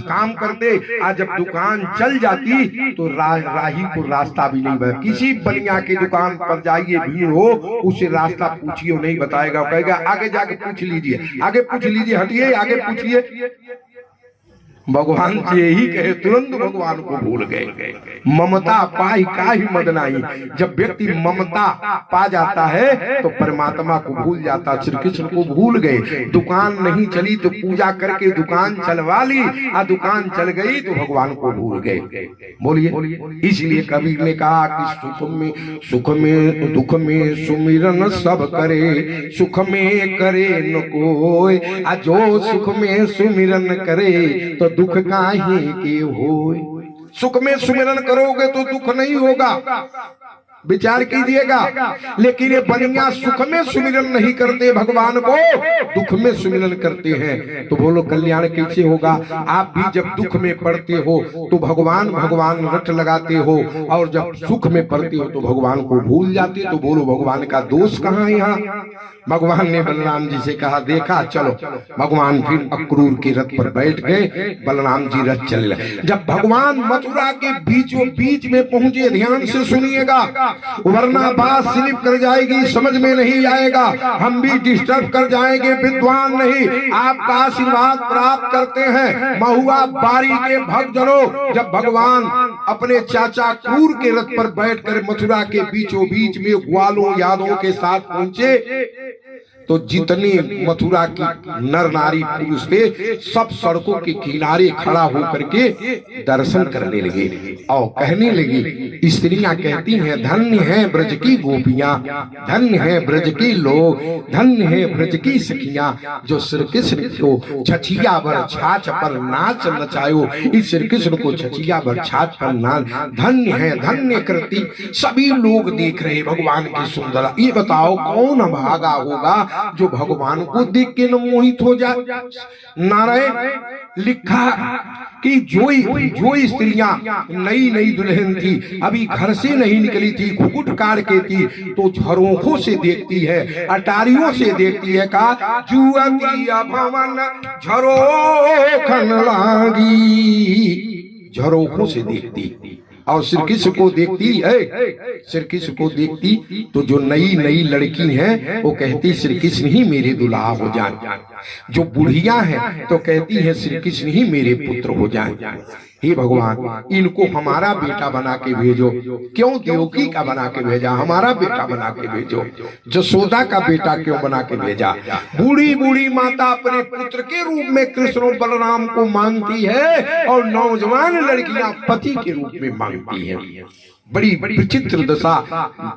काम करते। आज जब दुकान चल जाती तो राही को रास्ता भी नहीं बता। किसी बनिया की दुकान पर जाइए, भीड़ हो, उसे रास्ता पूछिए, नहीं बताएगा, कहेगा आगे जाके पूछ लीजिए, आगे पूछ लीजिए, हटिए आगे पूछिए। भगवान से यही कहे तुरंत भगवान को भूल गए। ममता पाई काहि मद नाही। जब व्यक्ति ममता पा जाता है तो परमात्मा को भूल जाता। श्री कृष्ण को भूल गए। दुकान नहीं चली तो पूजा करके दुकान चलवा ली, दुकान चल गई तो भगवान को भूल गए। बोलिए, इसलिए कबीर ने कहा कि सुख में दुख में सुमिरन सब करे, सुख में करे न कोई, जो सुख में सुमिरन करे तो दुख काहे के होए। सुख में सुमिरन करोगे तो दुख नहीं होगा, विचार कीजिएगा। लेकिन ये बनिया सुख में सुमिरन नहीं करते भगवान को, दुख में सुमिरन करते हैं। तो बोलो कल्याण कैसे होगा? आप भी जब दुख में पड़ते हो तो भगवान भगवान रट लगाते हो, और जब सुख में पड़ते हो तो भगवान को भूल जाते। तो बोलो भगवान का दोष कहाँ है यहाँ? भगवान ने बलराम जी से कहा, देखा चलो। भगवान फिर अक्रूर के रथ पर बैठ गए, बलराम जी रथ चले लगे। जब भगवान मथुरा के बीचों बीच में पहुंचे, ध्यान से सुनिएगा, वरना बात स्लिप कर जाएगी, समझ में नहीं आएगा, हम भी डिस्टर्ब कर जाएंगे। विद्वान नहीं, आपका आशीर्वाद प्राप्त करते हैं। महुआ बारी के भक्तजनों, जब भगवान अपने चाचा क्रूर के रथ पर बैठकर मथुरा के बीचों बीच में ग्वालों यादवों के साथ पहुंचे तो जितने मथुरा की नर नारी पुरुष थे सब सड़कों के किनारे खड़ा होकर के दर्शन करने लगे और कहने लगे स्त्रियां कहती हैं धन्य है ब्रज की गोपियां, धन्य है ब्रज के लोग, धन्य है ब्रज की सखियां, जो श्री कृष्ण को छछिया भर छाछ पर नाच नचायो। इस श्री कृष्ण को छछिया भर छाछ पर नाच, धन्य है धन्य कृति। सभी लोग देख रहे भगवान की सुंदरता। ये बताओ कौन भागा होगा जो भगवान को देख के न मोहित हो जाए। नारायण लिखा कि जो स्त्रियां नई नई दुल्हन थी, अभी घर से नहीं निकली थी, घुघुट कार के थी, तो झरोखों से देखती है, अटारियों से देखती है। का जुअती भवन झरोखन लागी, झरोखों से देखती और श्री कृष्ण को देखती है। श्री कृष्ण को देखती तो जो नई नई लड़की हैं वो कहती श्री कृष्ण ही मेरे दुल्हा हो जाए, जो बुढ़िया हैं तो कहती है श्री कृष्ण ही मेरे पुत्र हो जाए। हे भगवान इनको हमारा बेटा बना के भेजो। क्यों देवकी का बना के भेजा, हमारा बेटा बना के भेजो। जसोदा का बेटा क्यों बना के भेजा। बूढ़ी बूढ़ी माता अपने पुत्र के रूप में कृष्ण और बलराम को मांगती है और नौजवान लड़कियां पति के रूप में मांगती है। बड़ी विचित्र दशा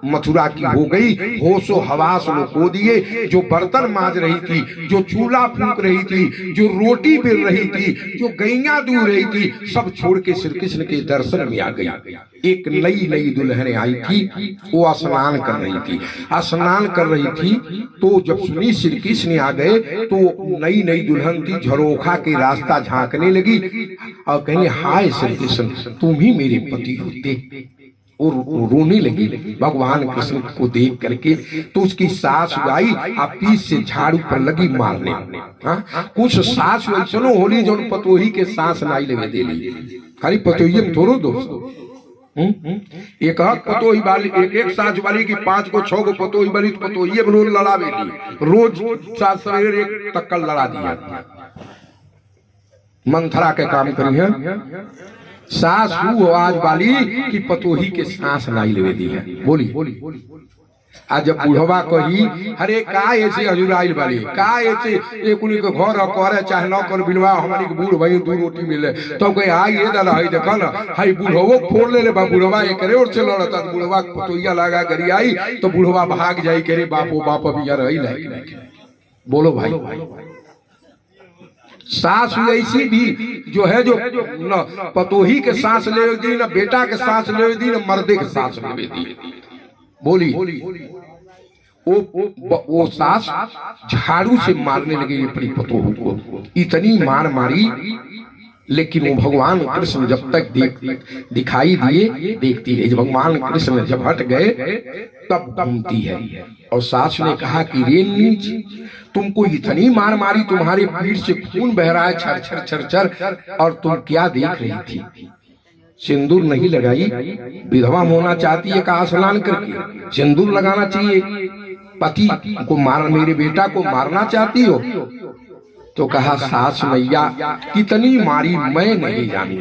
मथुरा की हो गई। होशो हवास लोग खो दिए। जो बर्तन माज रही थी, जो चूल्हा फूंक रही थी, जो रोटी बेल रही थी, जो गैया दूध रही थी, सब छोड़ के श्री कृष्ण के दर्शन में आ गई। एक नई नई दुल्हन आई थी, वो स्नान कर रही थी। स्नान कर रही थी तो जब सुनी श्री कृष्ण आ गए तो नई नई दुल्हन थी, झरोखा के रास्ता झांकने लगी और कहने हाय श्री कृष्ण तुम ही मेरे पति होते। और रोने लगी भगवान कृष्ण को देख करके। तो उसकी सास आई आप पीस से झाड़ू पर लगी मारने। कुछ सास ऐसनो होली जो पतोही के सास नाई लगे देली, खाली पतोही में थोड़ो दोस्त। एक पतोही वाली एक सास वाली की 5 को 6 को पतोही वाली पतोही रोज लड़ावे ली, रोज सास सवेरे एक टक्कर लड़ा दिया। मंथरा के काम करी है सासू आवाज वाली की पतोही के सांस नाई लेवे दी है। बोली आज जब बुढ़वा कही अरे का ऐसे हजूर आइल वाली का ऐसे एक उन्हीं के घर करे चाहे न कर बिलवा हमारी के बूढ़ भाई 2 रोटी मिले तो कहे आई ये दादा है देखा ना हाई बुढ़वो फोड़ ले बा बुढ़वा एक करे और से लड़ता बुढ़वा पतोहिया लगा करी आई तो बुढ़वा भाग जाई करे बापो बाप अभी यार रही नहीं। बोलो भाई सास ऐसी भी जो है जो न पतोही के सांस ले दी, न बेटा के सांस ले दी, न मर्दे के सांस ले दी। बोली वो सास झाड़ू से मारने लगी अपनी पतोह को। इतनी मार मारी लेकिन वो भगवान कृष्ण जब तक दिखाई दिए देखती रही। जब भगवान कृष्ण जब हट गए तब घूमती है। और सास ने कहा कि रे नीच तुमको इतनी मार मारी, तुम्हारे पीठ से खून बह रहा है छर छर छर छर, और तुम क्या देख रही थी। सिंदूर नहीं लगाई, विधवा होना चाहती है का स्नान करके सिंदूर लगाना चाहिए। पति को मार मेरे बेटा को मारना चाहती हो। तो कहा सास मैया कितनी मारी मैं नहीं जानी।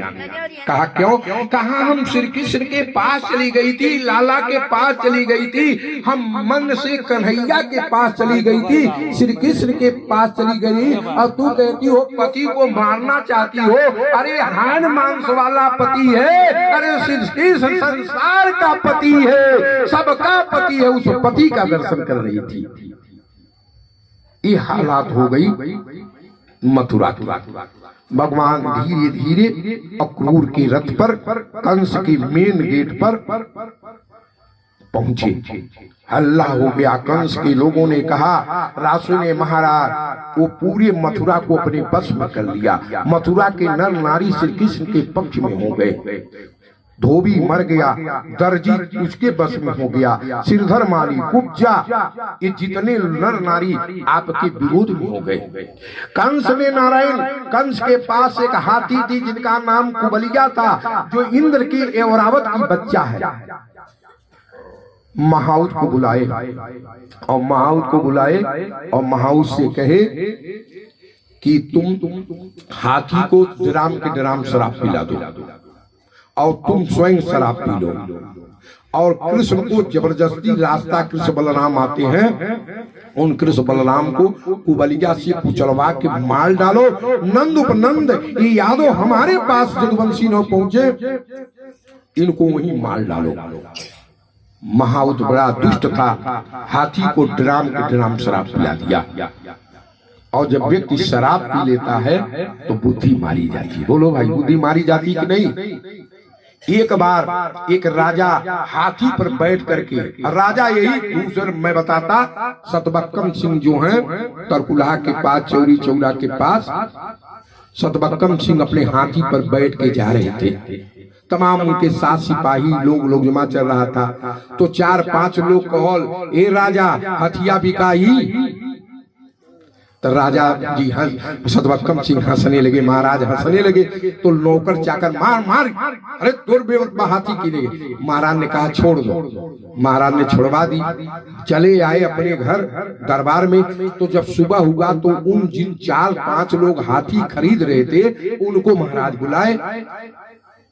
कहा क्यों। कहा हम श्री कृष्ण के पास चली गई थी, लाला के पास चली गई थी, हम मन से कन्हैया के पास चली गई थी, श्री कृष्ण के पास चली गई और तू कहती हो पति को मारना चाहती हो। अरे हान मांस वाला पति है, अरे श्री कृष्ण संसार का पति है, सबका पति है, उस पति का दर्शन कर रही थी। ये हालात हो गई मथुरा की। भगवान धीरे धीरे अक्रूर के रथ पर कंस के मेन गेट पर पहुंचे। हल्ला हो गया। कंस के लोगों ने कहा रासु ने महाराज वो पूरे मथुरा को अपने बस में कर लिया। मथुरा के नर नारी श्री कृष्ण के पक्ष में हो गए। धोबी मर गया, दर्जी उसके बस में हो गया, सिरधर माली कुब्जा ये जितने नर नारी आपके विरोध में हो गए। कंस ने नारायण कंस के पास एक हाथी थी जिनका नाम कुबलिया था, जो इंद्र की एवरावत की बच्चा है। महाउत को बुलाए और महाउत को बुलाए और महाउत से कहे कि तुम हाथी को डराम के डराम शराब पिला दो और तुम स्वयं शराब पी लो। और कृष्ण को जबरदस्ती रास्ता कृष्ण बलराम आते हैं, उन कृष्ण बलराम को कुबलिया से कुचलवा के मार डालो। नंद उपनंद ये यादव हमारे पास जदुवंशी न पहुंचे इनको वहीं मार डालो। महाउत बड़ा दुष्ट था, हाथी को ड्राम के ड्राम शराब पिला दिया। और जब व्यक्ति शराब पी लेता है तो बुद्धि मारी जाती है। बोलो भाई, बुद्धि मारी जाती कि नहीं? एक बार एक राजा हाथी पर बैठ करके, राजा यही दूसर मैं बताता, सतबक्कम सिंह जो हैं तरकुलहा के पास, चौरी चौरा के पास, सतबक्कम सिंह अपने हाथी पर बैठ के जा रहे थे। तमाम उनके साथ सिपाही लोग जमा चल रहा था। तो 4-5 लोग कहल, ए राजा हथिया बिकाई। तो राजा जी सतबक्कम सिंह हंसने लगे, महाराज हंसने लगे। तो नौकर चाकर मार, अरे तोर बेवकूफा हाथी की लगे। महाराज ने कहा छोड़ दो। महाराज ने छोड़वा दी। चले आए अपने घर दरबार में। तो जब सुबह हुआ तो उन जिन 4-5 लोग हाथी खरीद रहे थे उनको महाराज बुलाए।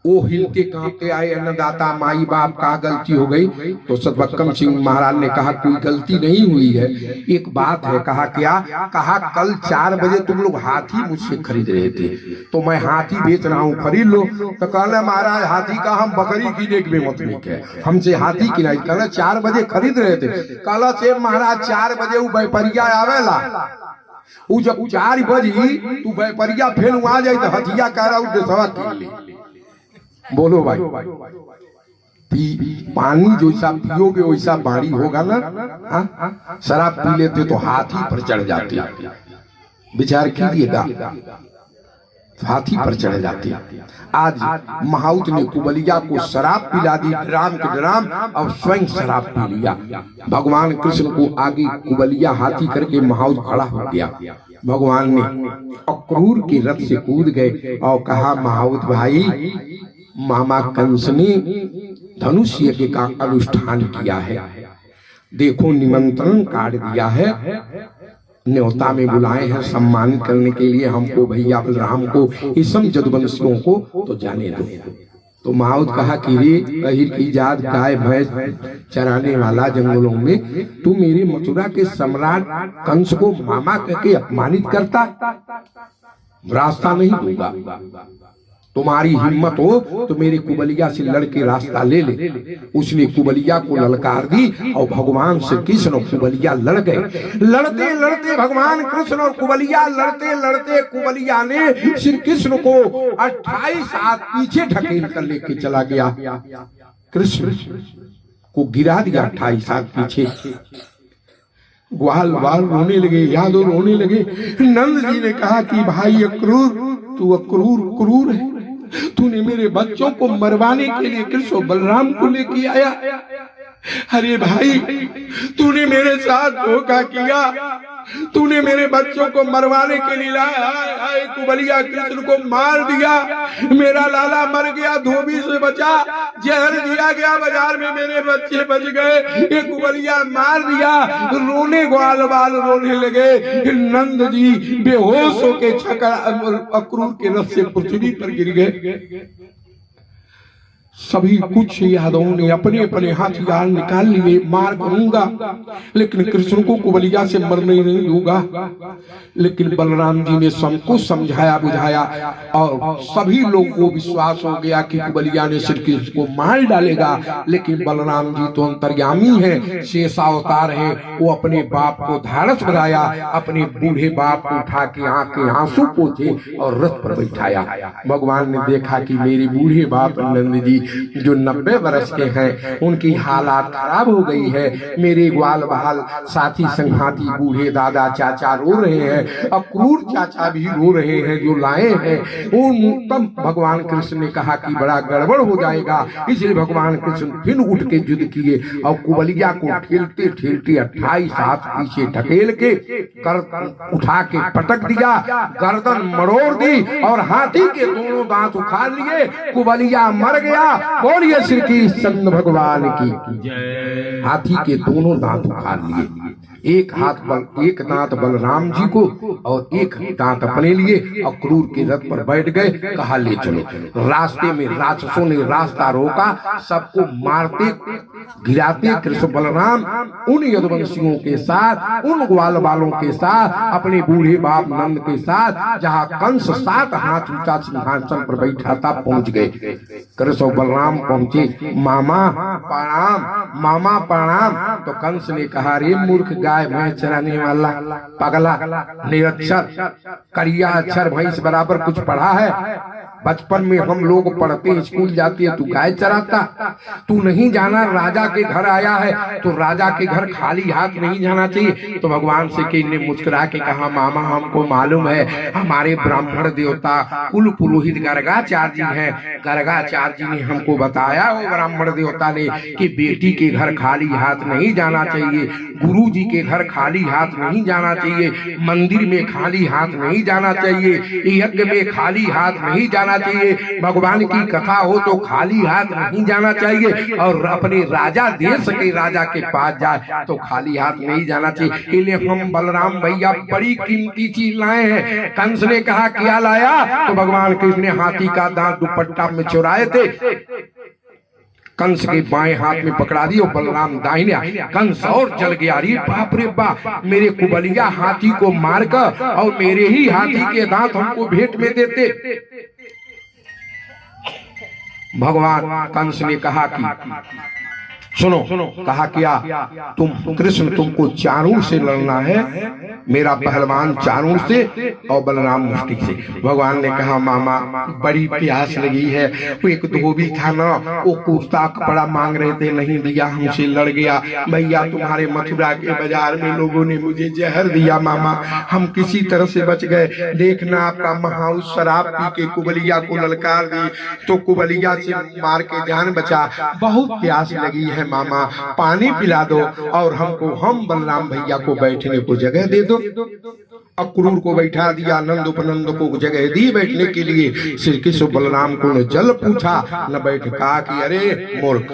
वो हिलते कांपते आए, अन्नदाता माई बाप का गलती हो गई। तो सतबक्कम सिंह महाराज ने कहा कोई गलती नहीं हुई है, एक बात है। कहा क्या? कहा कल 4 बजे तुम लोग हाथी मुझसे खरीद रहे थे तो मैं हाथी बेच रहा हूँ, खरीद लो। तो कहना महाराज हाथी का हम बकरी की एक में मतलब है, हमसे हाथी की नहीं। कहना 4 बजे खरीद रहे थे। कहला से महाराज 4 बजे वो व्यापारिया आवेला, वो जब 4 बजी तू व्यापारिया फिर आ जाए तो हथिया कह रहा हूँ देशवा के लिए। बोलो भाई, पानी जैसा पियोगे वैसा बाड़ी होगा ना। शराब पी लेते तो हाथी पर चढ़ जाते, विचार कीजिएगा, हाथी पर चढ़ जाते। आज महाउत ने कुबलिया को शराब पिला दी, ड्राम के ड्राम, और स्वयं शराब पी लिया। भगवान कृष्ण को आगे कुबलिया हाथी करके महाउत खड़ा हो गया। भगवान ने अक्रूर के रथ से कूद गए और कहा महाउत भाई, मामा कंस ने धनुष यज्ञ का अनुष्ठान किया है, देखो निमंत्रण काट दिया है, न्योता में बुलाए हैं सम्मान करने के लिए हमको, भैया बलराम को, इस सब जदुवंशियों को, तो जाने दो। तो महाउत कहा कि रे अहिर की जात, गाय भैंस चराने वाला जंगलों में, तू मेरे मथुरा के सम्राट कंस को मामा कहके अपमानित करता, रास्ता नहीं दूंगा। तुम्हारी हिम्मत हो तो मेरे कुबलिया से लड़के रास्ता ले ले। उसने कुबलिया को ललकार दी और भगवान श्री कृष्ण और कुबलिया लड़ गए। लड़ते लड़ते भगवान कृष्ण और कुबलिया लड़ते लड़ते कुबलिया ने श्री कृष्ण को 28 हाथ पीछे ढकेल कर लेके चला गया। कृष्ण को गिरा दिया 28 हाथ पीछे। ग्वाल बाल रोने लगे, यादव रोने लगे। नंद जी ने कहा कि भाई अक्रूर, तू अक्रूर क्रूर है, तूने मेरे बच्चों को मरवाने के लिए कृष्ण बलराम को लेके आया। अरे भाई, तूने मेरे साथ धोखा किया, तूने मेरे बच्चों को मरवाने के लिए लाया, कुबलिया कृष्ण को मार दिया, मेरा लाला मर गया, धोबी से बचा, जहर दिया गया बाजार में, मेरे बच्चे बच गए, ये कुबलिया मार दिया। रोने ग्वाल बाल रोने लगे। नंद जी बेहोश होके छकड़ा अक्रूर के रथ से पृथ्वी पर गिर गए। सभी कुछ यादवों ने अपने अपने हथियार निकाल लिए, मार करूंगा लेकिन कृष्ण को कुबलिया से मरने नहीं दूंगा। लेकिन बलराम जी ने सबको समझाया बुझाया और सभी लोगों को विश्वास हो गया कि कुबलिया ने श्री कृष्ण को मार डालेगा। लेकिन बलराम जी तो अंतर्यामी है, शेषावतार है, वो अपने बाप को धारस बनाया, अपने बूढ़े बाप को उठा के आंखें आंसू पोंछे और रथ पर बैठाया। भगवान ने देखा कि मेरे बूढ़े बाप नंद जी जो 90 वर्ष के हैं, उनकी हालात खराब हो गई है। मेरे ग्वाल बहाल साथी संघाती बूढ़े दादा चाचा रो रहे हैं, अक्रूर चाचा भी रो रहे हैं जो लाए हैं। तब भगवान कृष्ण ने कहा कि बड़ा गड़बड़ हो जाएगा, इसलिए भगवान कृष्ण फिर उठ के युद्ध किए और कुबलिया को ठेलते ठेलते 28 हाथ पीछे ढकेल के कर उठा के पटक दिया, गर्दन मरोड़ दी और हाथी के दोनों दांत उखाड़ लिए। कुबलिया मर गया। बोलिए श्री कृष्ण भगवान की। हाथी के दोनों दांत उखाड़ लिए। एक दांत बलराम जी को और एक दांत अपने लिए, और क्रूर के रथ पर बैठ गए। कहा ले चलो। रास्ते में राक्षसों ने रास्ता रोका, सबको मारते गिराते कृष्ण बलराम उन यदुवंशियों के साथ, उन ग्वाल वालों के साथ, अपने बूढ़े बाप नंद के साथ, जहाँ कंस 7 हाथ ऊंचा सिंहासन पर बैठा था, पहुंच गए। कृष्ण बलराम पहुंचे। मामा प्रणाम, मामा प्रणाम। तो कंस ने कहा, रे मूर्ख गाय भैंस चराने वाला पगला, निरक्षर, करिया अक्षर भैंस बराबर कुछ पढ़ा है? बचपन में हम लोग पढ़ते स्कूल जाते, तू गाय चराता? तू नहीं जाना राजा के घर आया है तो राजा के घर खाली हाथ नहीं जाना चाहिए। तो भगवान श्री कृष्ण ने मुस्कुरा के कहा, मामा हमको मालूम है, हमारे ब्राह्मण देवता कुल पुरोहित गर्गाचार्य जी हैं। गर्गाचार्य जी ने हमको बताया, वो ब्राह्मण देवता ने, कि बेटी के घर खाली हाथ नहीं जाना चाहिए, गुरु जी के घर खाली हाथ नहीं जाना चाहिए, मंदिर में खाली हाथ नहीं जाना चाहिए, यज्ञ में खाली हाथ नहीं जाना चाहिए, भगवान की कथा हो तो खाली हाथ नहीं जाना चाहिए, और अपने राजा देश के राजा के पास जाए तो खाली हाथ नहीं जाना चाहिए। इसलिए हम बलराम भैया बड़ी कीमती चीज लाए हैं। कंस ने कहा, क्या लाया? तो भगवान कृष्ण ने हाथी का दांत दुपट्टा में चुराए थे, कंस के बाएं हाथ में पकड़ा दी और बलराम दाहिने। कंस और जल गया, अरे बाप रे बाप, मेरे कुबलिया हाथी को मारकर और मेरे ही हाथी के दांत हमको भेंट में देते। भगवान कंस ने कहा कि सुनो, कहा क्या? तुम कृष्ण, तुमको चाणूर से लड़ना है, मेरा पहलवान चाणूर से और बलराम मुष्टिक से। भगवान ने कहा, मामा बड़ी प्यास लगी है, वो एक धोबी था ना, वो कुर्ता कपड़ा मांग रहे थे, नहीं दिया, हमसे लड़ गया। भैया तुम्हारे मथुरा के बाजार में लोगों ने मुझे जहर दिया मामा, हम किसी तरह से बच गए। देखना आपका महाउस शराब पी के कुबलिया को ललकार दी तो कुबलिया से मार के जान बचा। बहुत प्यास लगी है मामा, पानी पिला दो और हमको, हम बलराम भैया को बैठने को जगह दे दो। अक्रूर को बैठा दिया, नंद उपनंद को जगह दी बैठने के लिए। श्री कृष्ण बलराम को न जल पूछा न बैठ। कहा कि अरे मूर्ख,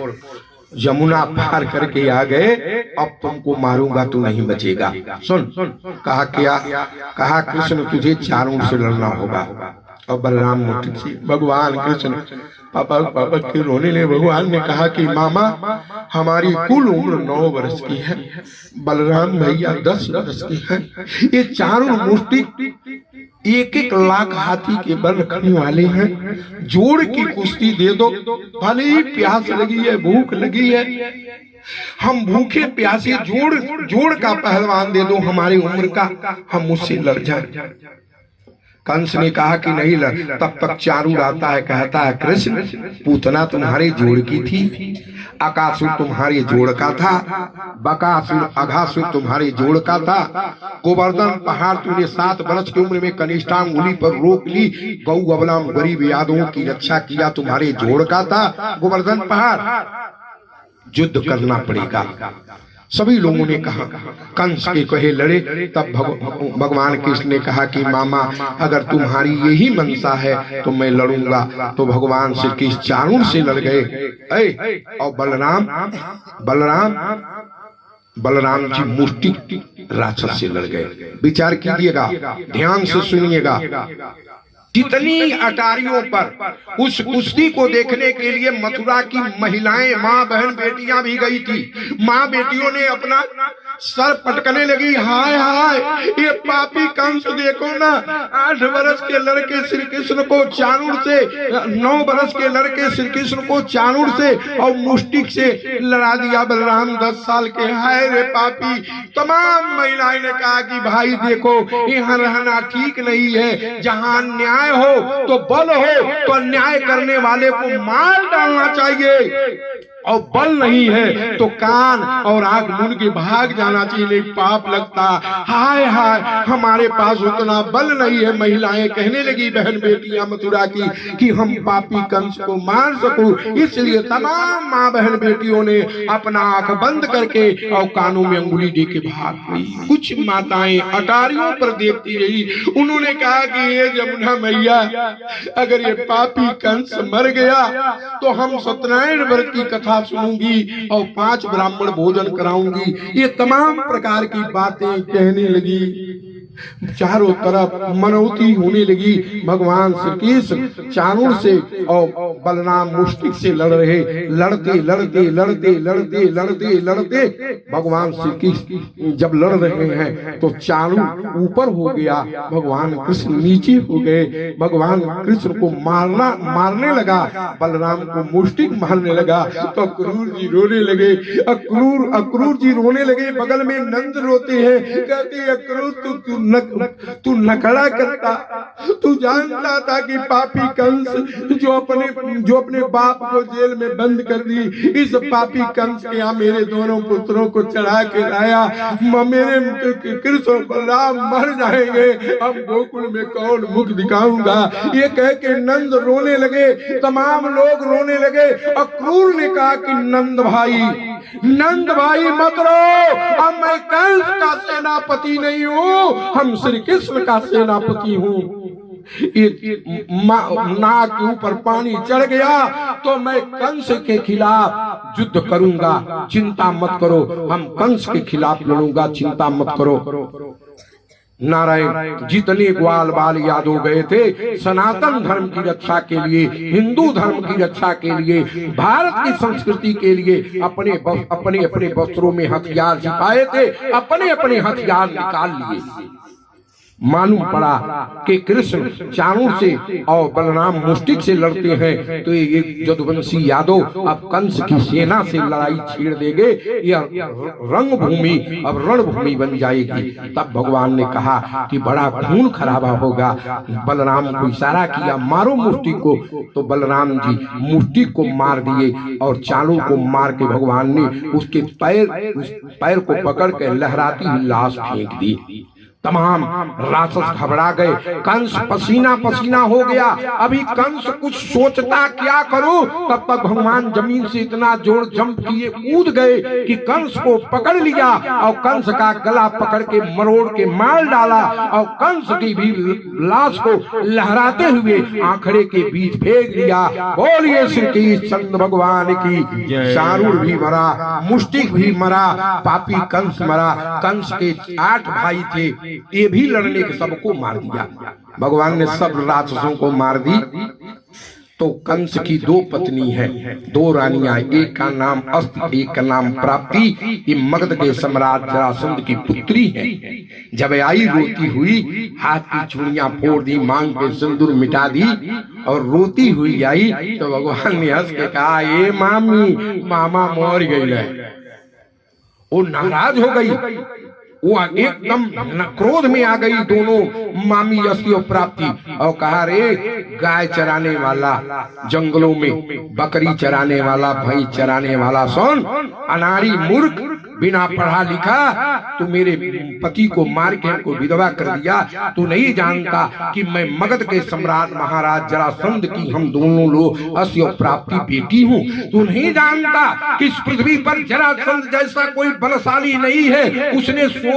यमुना पार करके आ गए, अब तुमको मारूंगा तू नहीं बचेगा। सुन, कहा क्या? कहा कृष्ण तुझे चाणूर से लड़ना होगा। और बलराम मुट्ठी से भगवान कृष्ण पापा के रोने ने भगवान ने कहा कि मामा हमारी कुल उम्र 9 वर्ष की है, बलराम भैया 10 वर्ष की है। ये चारों मूर्ति 1-1 लाख हाथी के बल रखने वाले हैं। जोड़ की कुश्ती दे दो, भले ही प्यास लगी है, भूख लगी है, हम भूखे प्यासे जोड़ का पहलवान दे दो हमारी उम्र का, हम मुझसे लड़ जाए। कंस ने कहा कि नहीं लड़। तब तक चाणूर आता है, कहता है कृष्ण पूतना तुम्हारे जोड़ की थी, अकासुर तुम्हारे जोड़ का था, बकासुर अघासुर तुम्हारे जोड़ का था, गोवर्धन पहाड़ तूने 7 वर्ष की उम्र में कनिष्ठांगुली पर रोक ली, गौ अबलाम गरीब यादवों की रक्षा किया तुम्हारे जोड़ का था गोवर्धन पहाड़, युद्ध करना पड़ेगा। सभी लोगों ने कहा, कंस के कहे लड़े। तब भगवान कृष्ण ने कहा कि मामा अगर तुम्हारी यही मनसा है तो मैं लड़ूंगा। तो भगवान श्री कृष्ण चाणूर से लड़ गए और बलराम जी मुष्टि राक्षस से लड़ गए। विचार कीजिएगा, ध्यान से सुनिएगा। कितनी अटारियों पर उस कुश्ती को देखने के लिए मथुरा की महिलाएं, माँ बहन बेटियां भी गई थी। माँ बेटियों ने अपना सर पटकने लगी, हाय हाय ये पापी कंस देखो ना, 8 वर्ष के लड़के श्री कृष्ण को चाणूर से, 9 वर्ष के लड़के श्री कृष्ण को चाणूर से और मुष्टिक से लड़ा दिया। बलराम 10 साल के, हाय रे पापी। तमाम महिलाएं ने कहा कि भाई देखो यहाँ रहना ठीक नहीं है, जहाँ न्याय हो तो बल हो तो अन्याय करने वाले को मार डालना चाहिए, और बल नहीं है तो कान और आंख मूंद के भाग जाना चाहिए, नहीं पाप लगता। हाय हाय हमारे पास उतना बल नहीं है। महिलाएं कहने लगी, बहन बेटियां मथुरा की, कि हम पापी कंस को मार सकूं। इसलिए तमाम माँ बहन बेटियों ने अपना आंख बंद करके और कानों में अंगुली दे के भाग गई। कुछ माताएं अटारियों पर देखती रही। उन्होंने कहा कि ये यमुना मैया, अगर ये पापी कंस मर गया तो हम सत्यनारायण व्रत की कथा कथा सुनूंगी और 5 ब्राह्मण भोजन कराऊंगी। ये तमाम प्रकार की बातें कहने लगी। चारों तरफ मनौती होने लगी। भगवान श्री कृष्ण चाणूर से और बलराम मुष्टिक से लड़ रहे। लड़ते लड़ते लड़ते लड़ते लड़ते लड़ते भगवान श्री कृष्ण जब लड़ रहे हैं तो चाणूर ऊपर हो गया, भगवान कृष्ण नीचे हो गए। भगवान कृष्ण को मारने लगा, बलराम को मुष्टिक मारने लगा तो अक्रूर जी रोने लगे। अक्रूर जी रोने लगे। बगल में नंद रोते हैं, कहते अक्रूर तू नखड़ा करता, तू जानता था कि पापी कंस जो अपने बाप को जेल में बंद कर दी, इस पापी कंस के यहाँ मेरे दोनों पुत्रों को चढ़ा के लाया। मेरे कृष्ण बलराम मर जाएंगे, अब गोकुल में कौन मुख दिखाऊंगा। ये कह के नंद रोने लगे, तमाम लोग रोने लगे। अक्रूर ने कहा कि नंद भाई मत रो, अब मैं कंस का सेनापति नहीं हूँ, हम श्री कृष्ण का सेनापति हूँ। नाक के ऊपर पानी चढ़ गया तो मैं कंस के खिलाफ युद्ध करूंगा, चिंता मत करो। हम कंस के खिलाफ लड़ूंगा, चिंता मत करो। नारायण जितने ग्वाल बाल यादव गए थे सनातन धर्म की रक्षा के लिए, हिंदू धर्म की रक्षा के लिए, भारत की संस्कृति के लिए अपने वस्त्रों में हथियार छिपाए थे, अपने हथियार निकाल लिए। मालूम पड़ा कि कृष्ण चाणूर से और बलराम मुष्टिक से लड़ते हैं तो ये यदुवंशी यादव अब कंस की सेना से लड़ाई छेड़ देंगे, यह रंगभूमि अब रणभूमि बन जाएगी। तब भगवान ने कहा कि बड़ा खून खराबा होगा। बलराम को इशारा किया, मारो मुष्टिक को। तो बलराम जी मुष्टिक को मार दिए और चाणूर को मार के भगवान ने उसके पैर को पकड़ कर लहराती हुई लाश फेंक दी। तमाम राक्षस घबरा गए। कंस पसीना पसीना हो गया। अभी कंस कुछ सोचता क्या करूं, तब तक भगवान जमीन से इतना जोर जंप किए कूद गए कि कंस को पकड़ लिया और कंस का गला पकड़ के मरोड़ के मार डाला और कंस की भी लाश को लहराते हुए आंखड़े के बीच फेंक दिया। बोलिए श्री कृष्ण भगवान की। चाणूर भी मरा, मुष्टिक भी मरा, पापी कंस मरा। कंस के 8 भाई थे, ये भी लड़ने के सबको मार दिया। भगवान ने सब राक्षसों को मार दी। तो कंस की 2 पत्नी है, 2 रानियां, एक का नाम अस्ति, एक का नाम प्राप्ति। ये मगध के सम्राट जरासंध की पुत्री है। जब आई रोती हुई, हाथ की चूड़ियां फोड़ दी, मांग पे सिंदूर मिटा दी और रोती हुई आई तो भगवान ने हंस के कहा, ये मामा मर गई है। वो नाराज हो गई, वो एकदम क्रोध में आ गई दोनों मामी अस्ति और प्राप्ति और कहा, रे गाय चराने वाला, जंगलों में बकरी चराने वाला, भैंस चराने वाला, सुन अनाड़ी मूर्ख, बिना पढ़ा लिखा तू मेरे पति को मार के हमको विधवा कर दिया। तू नहीं जानता कि मैं मगध के सम्राट महाराज जरासंध की हम दोनों लोग अस्ति और प्राप्ति बेटी हूँ। तू नहीं जानता कि इस पृथ्वी पर जरासंध जैसा कोई बलशाली नहीं है। उसने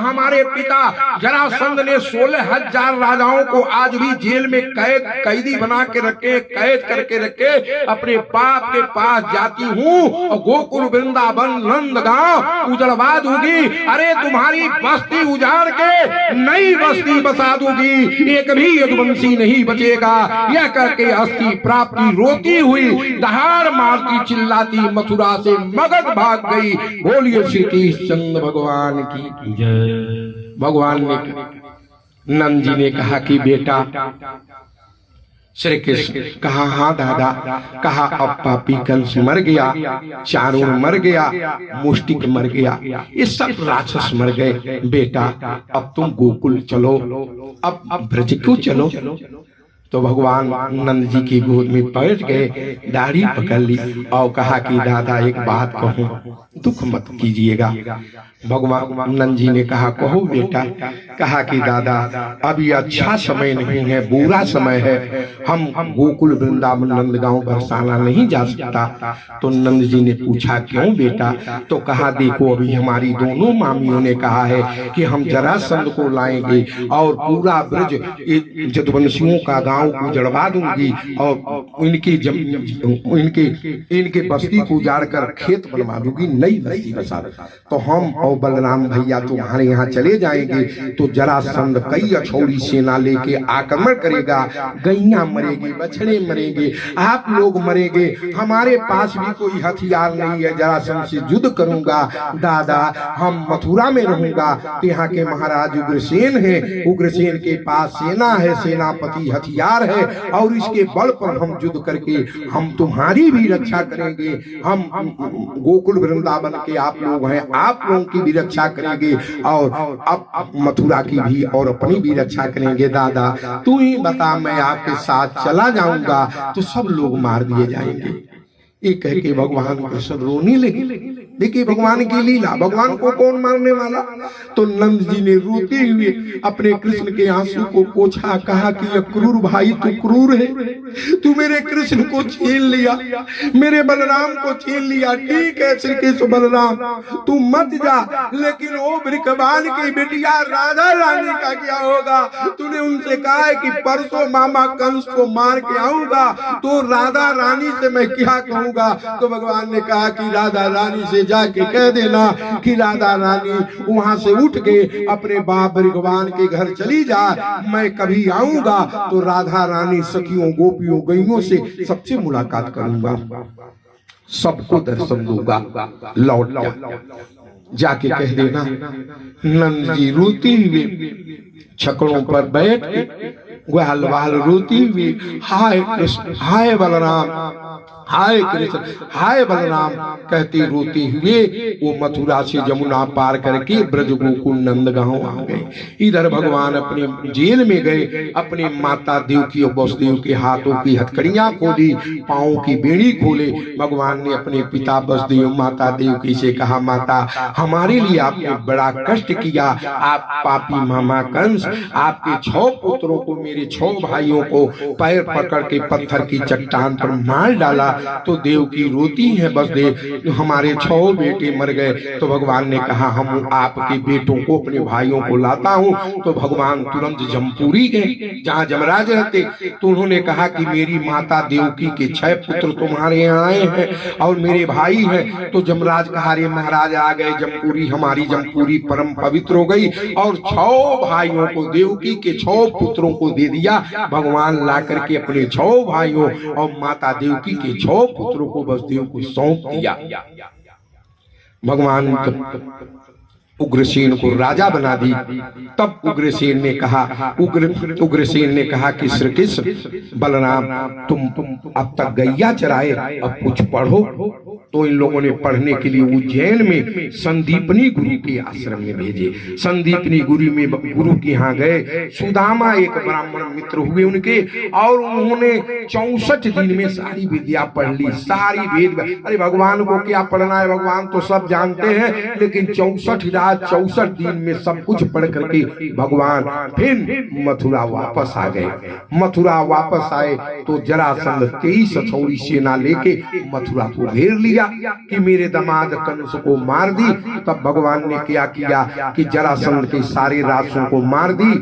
हमारे पिता जरासंध ने 16,000 राजाओं को आज भी जेल में कैदी बना के रखे, कैद करके रखे। अपने बाप के पास जाती हूँ और गोकुल वृंदावन नंदगांव उजड़वा दूंगी। अरे तुम्हारी बस्ती उजाड़ के नई बस्ती बसा दूंगी, एक भी यदुवंशी नहीं बचेगा। यह करके अस्ति प्राप्ति रोती हुई, दहाड़ मारती चिल्लाती मथुरा से मगध भाग गई। बोलिए श्री कृष्ण भगवान की जय। भगवान ने नंद जी ने कहा कि बेटा, श्री कृष्ण कहा, हाँ दादा। कहा, अब पापी कंस मर गया, चाणूर मर गया, मुष्टिक मर गया, ये सब राक्षस मर गए। बेटा अब तुम गोकुल चलो, अब ब्रज क्यों चलो। तो भगवान नंद जी की गोद में बैठ गए, दाढ़ी पकड़ ली और कहा कि दादा एक बात कहूं, दुख मत कीजिएगा। भगवान नंद जी ने कहा, कहो बेटा। कहा कि दादा अभी अच्छा समय नहीं है, बुरा समय है, हम गोकुल वृंदावन नंदगांव बरसाना नहीं जा सकता। तो नंद जी ने पूछा, क्यों बेटा। तो कहा, देखो अभी हमारी दोनों मामियों ने कहा है कि हम जरासंध को लाएंगे और पूरा ब्रज यदुवंशियों का गांव गांव को जड़वा दूंगी और इनके बस्ती को उजाड़कर खेत बनवा दूंगी, नई बस्ती बसा। तो हम और बलराम भैया तुम्हारे यहाँ चले जाएंगे तो जरासंध कई अछौड़ी सेना लेके आक्रमण करेगा, गैया मरेगी, बछड़े मरेंगे, आप लोग मरेंगे, हमारे पास भी कोई हथियार नहीं है, जरासंध से युद्ध करूंगा दादा, हम मथुरा में रहूंगा। यहाँ के महाराज उग्रसेन है, उग्रसेन के पास सेना है, सेनापति हथियार है, और इसके बल पर हम युद्ध करके हम तुम्हारी भी रक्षा करेंगे। हम गोकुल वृंदावन के आप लोग हैं, आप लोगों की भी रक्षा करेंगे और अब मथुरा की भी और अपनी भी रक्षा करेंगे। दादा तू ही बता, मैं आपके साथ चला जाऊंगा तो सब लोग मार दिए जाएंगे। ये कह के भगवान कृष्ण रोने लगे। देखिए भगवान की लीला, भगवान को कौन मारने वाला। तो नंद जी ने रोते हुए अपने कृष्ण के आंसू को पोंछा, कहा कि ये क्रूर भाई तू क्रूर है, तू मेरे कृष्ण को छीन लिया, मेरे बलराम को छीन लिया। ठीक है श्री कृष्ण बलराम तू मत जा, लेकिन वो वृषभान की बिटिया राधा रानी का क्या होगा। तूने उनसे कहा है कि परसों मामा कंस को मार के आऊंगा, तो राधा रानी से मैं क्या कहूंगा। तो भगवान ने कहा कि राधा रानी से जाके कह देना कि राधा रानी वहां से उठ के अपने बाप भगवान के घर चली जा, मैं कभी आऊंगा तो राधा रानी सखियों गोपियों गैयों से सबसे मुलाकात करूंगा, सबको दर्शन दूंगा, लौट जाके कह देना। नंद जी रोती हुई छकड़ों पर बैठ के ग्वाल वाल रोती हुई, हाय कृष्ण हाय बलराम, हाय कृष्ण हाय बलराम कहते रोते हुए वो मथुरा से जमुना पार करके ब्रज गोकुल नंद गांव आ गए। इधर भगवान अपने जेल में गए, अपने माता देवकी और वसुदेव के हाथों की हथकड़ियां खोली, पांवों की बेड़ी खोले। भगवान ने अपने पिता वसुदेव माता देवकी से कहा, माता हमारे लिए आपने बड़ा कष्ट किया, आप पापी मामा कंस आपके 6 पुत्रों को, मेरे 6 भाइयों को पैर पकड़ के पत्थर की चट्टान पर मार डाला। तो देवकी रोती है, बस दे हमारे 6 बेटे मर गए। तो भगवान ने कहा हम आपके बेटों को अपने भाइयों को लाता हूँ। तो भगवान तुरंत जमपुरी गए जहाँ जमराज रहते। तो उन्होंने कहा कि मेरी माता देवकी के 6 पुत्र तुम्हारे यहाँ आए हैं और मेरे भाई हैं। तो जमराज कहा रे महाराज आ गए जमपुरी, हमारी जमपुरी परम पवित्र हो गई और 6 भाइयों को देवकी के 6 पुत्रों को दे दिया। भगवान ला करके अपने 6 भाइयों और माता देवकी के 6 पुत्रों को वसुदेव को सौंप दिया। भगवान उग्रसेन को राजा बना दी। तब उग्रसेन ने कहा कि श्री कृष्ण बलराम तुम अब तक गैया चराए, अब कुछ पढ़ो। तो इन लोगों ने पढ़ने के लिए उज्जैन में संदीपनी गुरु के आश्रम में भेजे। संदीपनी गुरु के यहाँ गए। सुदामा एक ब्राह्मण मित्र हुए उनके, और उन्होंने 64 दिन में सारी विद्या पढ़ ली, सारी वेद। अरे भगवान को क्या पढ़ना है, भगवान तो सब जानते हैं, लेकिन 64 दिन में सब कुछ पढ़ करके भगवान फिर मथुरा वापस आ गए। मथुरा वापस आए तो जरासंध 23 अछौड़ी सेना लेके मथुरा को घेर लिया कि मेरे दामाद कंस को मार दी। तब भगवान ने क्या किया कि जरासंध के सारे राक्षसों को मार दी।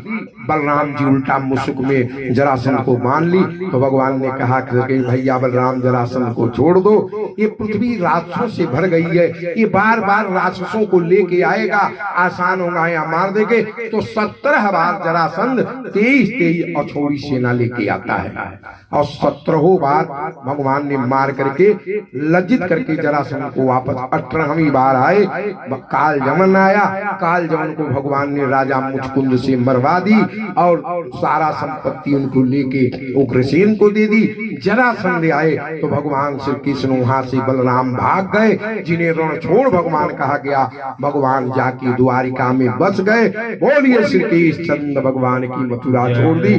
बलराम जी उल्टा मुसुक में जरासंध को मान ली। तो भगवान ने कहा कि भैया बलराम जरासंध को छोड़ दो, ये पृथ्वी राक्षसों से भर गई है, ये बार बार राक्षसों को लेके आएगा, आसान होगा या मार देंगे। तो 17 बार जरासंध 23 अछौड़ी सेना लेके आता है और 17 बार भगवान ने मार करके लज्जित करके जरासंध को वापस 18वीं बार आए। काल जमन आया, काल जमन को भगवान ने राजा मुचकुंद से मरवा दी और सारा संपत्ति उनको लेके उग्रसेन को दे दी। जरासंध आए तो भगवान श्री कृष्ण वहां से बलराम भाग गए, जिन्हें रण छोड़ भगवान कहा गया। भगवान जाके द्वारिका में बस गए। बोलिए श्री कृष्ण भगवान की मथुरा छोड़ दी।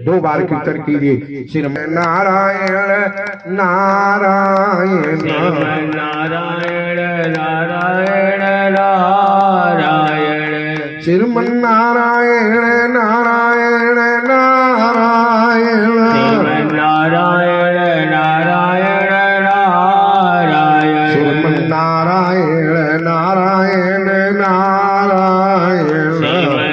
2 बार कीर्तन कीजिए, श्री नारायण नारायण नारायण नारायण नारायण श्रीमन्नारायण नारायण नारायण नारायण नारायण नारायण श्रीमन्नारायण नारायण नारायण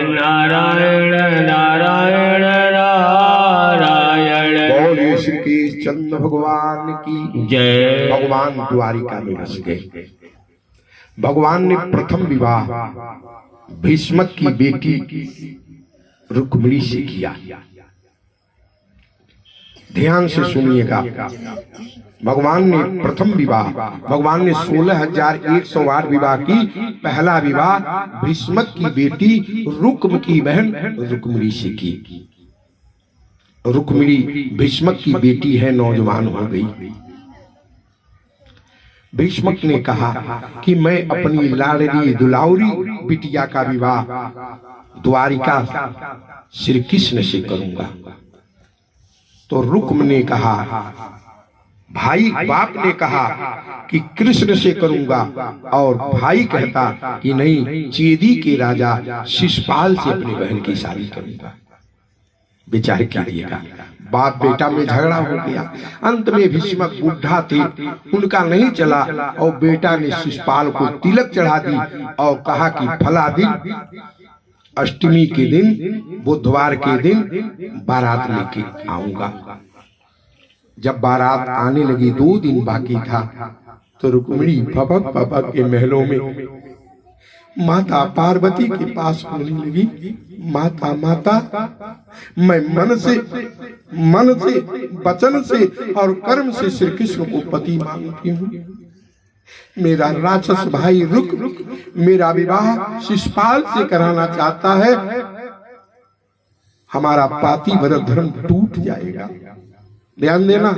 नारायण नारायण नारायण चंद्र भगवान की जय। भगवान द्वारिका में बस गए। भगवान ने प्रथम विवाह भीष्मक की बेटी रुक्मिणी से किया। ध्यान से सुनिएगा, भगवान ने प्रथम विवाह, भगवान ने 16,108 विवाह की। पहला विवाह भीष्मक की बेटी रुक्म की बहन रुक्मिणी से की। रुक्मिणी भीष्मक की बेटी है, नौजवान हो गई। भीष्मक ने कहा कि मैं अपनी लाडली दुलावरी बिटिया का विवाह द्वारिका श्री कृष्ण से करूंगा। तो रुक्म ने कहा, भाई बाप ने कहा कि कृष्ण से करूंगा, और भाई कहता कि नहीं, चेदी के राजा शिशुपाल से अपनी बहन की शादी करूंगा। विचार कीजिएगा, बाप बेटा में झगड़ा हो गया। अंत में भीष्मक बुढ़ा थे, उनका नहीं चला, और बेटा ने शिशुपाल को तिलक चढ़ा दी और कहा कि फला दिन, अष्टमी के दिन, बुधवार के दिन बारात लेके आऊंगा। जब बारात आने लगी, 2 दिन बाकी था, तो रुक्मिणी भपक भपक के महलों में माता पार्वती के पास होने लगी, माता माता, मैं मन से, वचन से और कर्म से श्री कृष्ण को पति मानती हूँ। मेरा राक्षस भाई रुक मेरा विवाह शिशुपाल से कराना चाहता है, हमारा पातिव्रत धर्म टूट जाएगा। ध्यान देना,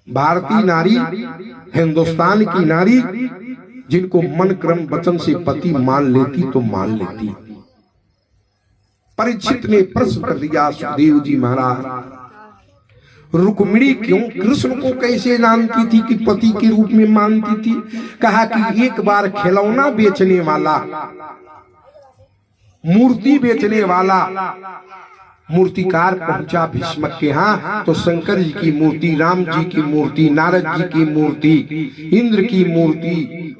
भारतीय नारी, हिंदुस्तान की नारी जिनको मन क्रम वचन से पति मान लेती तो मान लेती। परीक्षित ने प्रश्न कर दिया, सुखदेव जी महाराज, रुक्मिणी क्यों कृष्ण को कैसे जानती थी कि पति के रूप में मानती थी? कहा कि एक बार खिलौना बेचने वाला, मूर्ति बेचने वाला मूर्तिकार पहुंचा भीष्मक के यहाँ, तो शंकर जी की मूर्ति, राम जी की मूर्ति, नारद जी की मूर्ति, इंद्र की मूर्ति,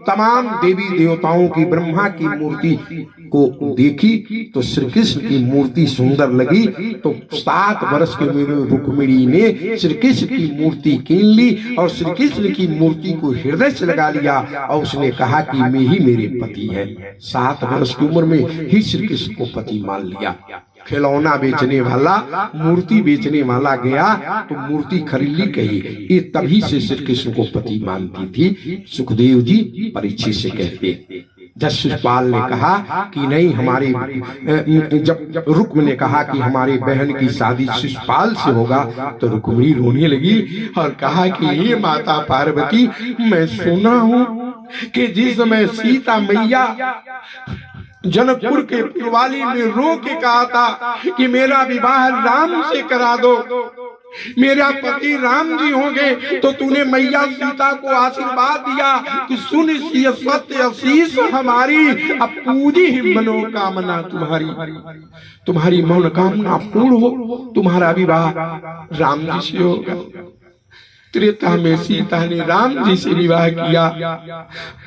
तमाम देवी देवताओं की, ब्रह्मा की मूर्ति को देखी तो श्री कृष्ण की मूर्ति सुंदर लगी। तो 7 वर्ष के मेरे रुक्मिणी ने श्री कृष्ण की मूर्ति कीन ली और श्री कृष्ण की मूर्ति को हृदय से लगा लिया, और उसने कहा कि मैं ही मेरे पति है। 7 वर्ष की उम्र में ही श्री कृष्ण को पति मान लिया। खिलौना बेचने वाला, मूर्ति बेचने वाला गया तो मूर्ति खरीद ली, कही ये तभी से श्री कृष्ण को पति मानती थी। सुखदेव जी परीक्षित से कहते, जब शिशुपाल ने कहा कि नहीं, हमारी जब रुक्म ने कहा कि हमारी बहन की शादी शिशुपाल से होगा, तो रुक्मिणी रोने लगी और कहा कि ये माता पार्वती, मैं सुना हूँ कि जिस समय सीता मैया जनकपुर के पुरवाली में रो के कहा था कि मेरा विवाह राम से करा दो, मेरा पति राम जी होंगे, तो तूने मैया सीता को आशीर्वाद दिया कि सुन सत्य आशीष हमारी, अब पूरी ही मनोकामना तुम्हारी, तुम्हारी मनोकामना पूर्ण हो, तुम्हारा विवाह राम जी से होगा। त्रेता में सीता ने राम जी से विवाह किया,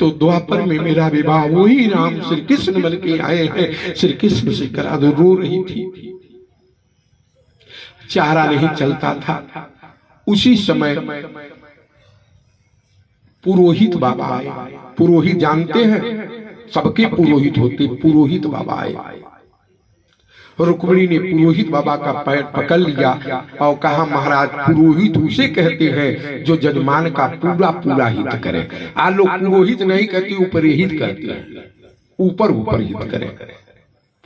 तो द्वापर में मेरा विवाह वही राम श्री कृष्ण बन के आए हैं, श्री कृष्ण से करा दो। रो रही थी, चारा नहीं चलता था। उसी समय पुरोहित बाबा आए। पुरोहित जानते हैं, सबके पुरोहित होते, पुरोहित बाबा आए। रुक्मिणी ने पुरोहित बाबा का पैर पकड़ लिया और कहा, महाराज पुरोहित उसे कहते हैं जो जजमान का पूरा पूरा हित करे। आ लोग पुरोहित नहीं कहते, उपरहित कहते हैं, ऊपर ऊपर हित करे।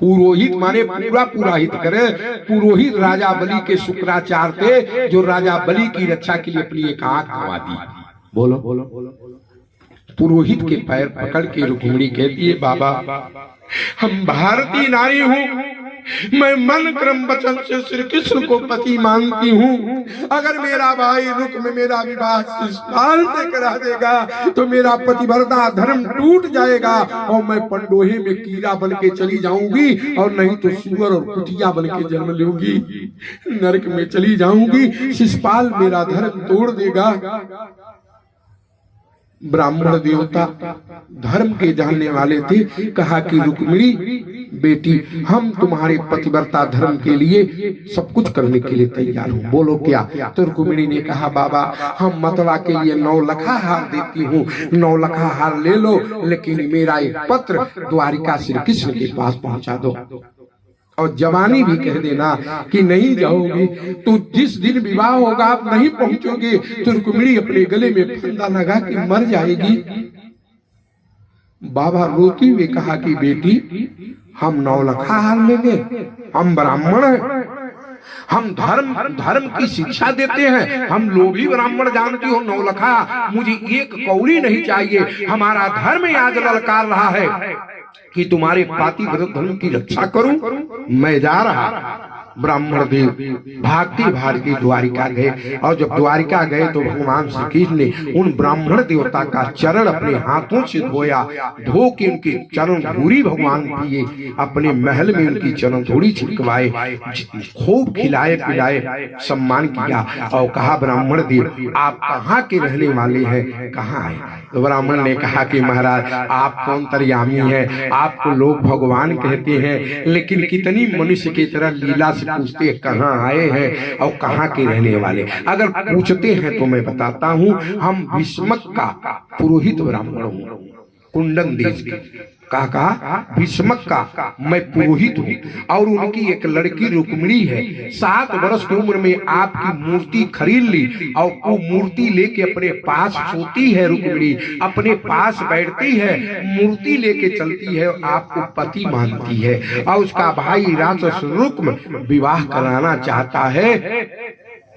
पुरोहित माने पूरा पूरा हित करे। पुरोहित राजा बलि के शुक्राचार्य थे, जो राजा बलि की रक्षा के लिए अपनी एक आंख गंवा दी। बोलो बोलो। पुरोहित के पैर पकड़ के रुक्मिणी कहती है, बाबा हम भारतीय नारी हूँ, मैं मन क्रम वचन से श्री कृष्ण को पति मानती हूँ। अगर मेरा भाई रुक्म मेरा विवाह शिशुपाल से करा देगा तो मेरा पतिव्रता धर्म टूट जाएगा और मैं पंडोहे में कीड़ा बन के चली जाऊंगी, और नहीं तो सुअर और कुतिया बन के जन्म लूंगी, नरक में चली जाऊंगी। शिशुपाल मेरा धर्म तोड़ देगा। ब्राह्मण देवता धर्म के जानने वाले थे। कहा कि रुक्मिणी बेटी हम तुम्हारे पतिव्रता धर्म के लिए सब कुछ करने के लिए तैयार हूँ, बोलो क्या। तो रुक्मिणी ने कहा बाबा हम मतवा के लिए 9 लखा हार देती हूँ, 9 लखा हार ले लो, लेकिन मेरा एक पत्र द्वारिका श्री कृष्ण के पास पहुंचा दो और जवानी भी कह देना कि नहीं जाओगी, तो जिस दिन विवाह होगा आप नहीं पहुंचोगे तो रुक्मिणी अपने गले में फंदा लगा के मर जाएगी। बाबा रोती हुए कहा कि बेटी हम 9 लखा हार लेंगे, हम ब्राह्मण हैं, हम धर्म की शिक्षा देते हैं, हम लोभी ब्राह्मण जानती हो 9 लखा, मुझे एक कौड़ी नहीं चाहिए। हमारा धर्म आज ललकार रहा है कि तुम्हारे पातिव्रत धर्म की रक्षा करूं, मैं जा रहा। ब्राह्मण देव भागते भागते द्वारिका गए और जब द्वारिका गए तो भगवान श्री कृष्ण ने उन ब्राह्मण देवता का चरण अपने हाथों से धोया, धो के उनके चरण धूरी भगवान पिए, अपने महल में उनकी चरण धूरी छिड़कवाए, खूब खिलाए पिलाए, सम्मान किया और कहा ब्राह्मण देव आप कहाँ के रहने वाले हैं, कहाँ है। तो ब्राह्मण ने कहा कि महाराज आप कौन अंतर्यामी है, आपको लोग भगवान कहते हैं, लेकिन कितनी मनुष्य की तरह लीला से पूछते कहाँ आए हैं और कहाँ के रहने वाले। अगर पूछते हैं तो मैं बताता हूँ, हम भीष्मक का पुरोहित ब्राह्मण हूँ, कुंडन देश के। कहा भीष्मक का मैं पुरोहित हूँ और उनकी एक लड़की रुक्मिणी है, 7 वर्ष की उम्र में आपकी मूर्ति खरीद ली और वो मूर्ति लेके अपने पास सोती है, रुक्मिणी अपने पास बैठती है, मूर्ति लेके चलती है, आपको पति मानती है और उसका भाई राक्षस रुक्म विवाह कराना चाहता है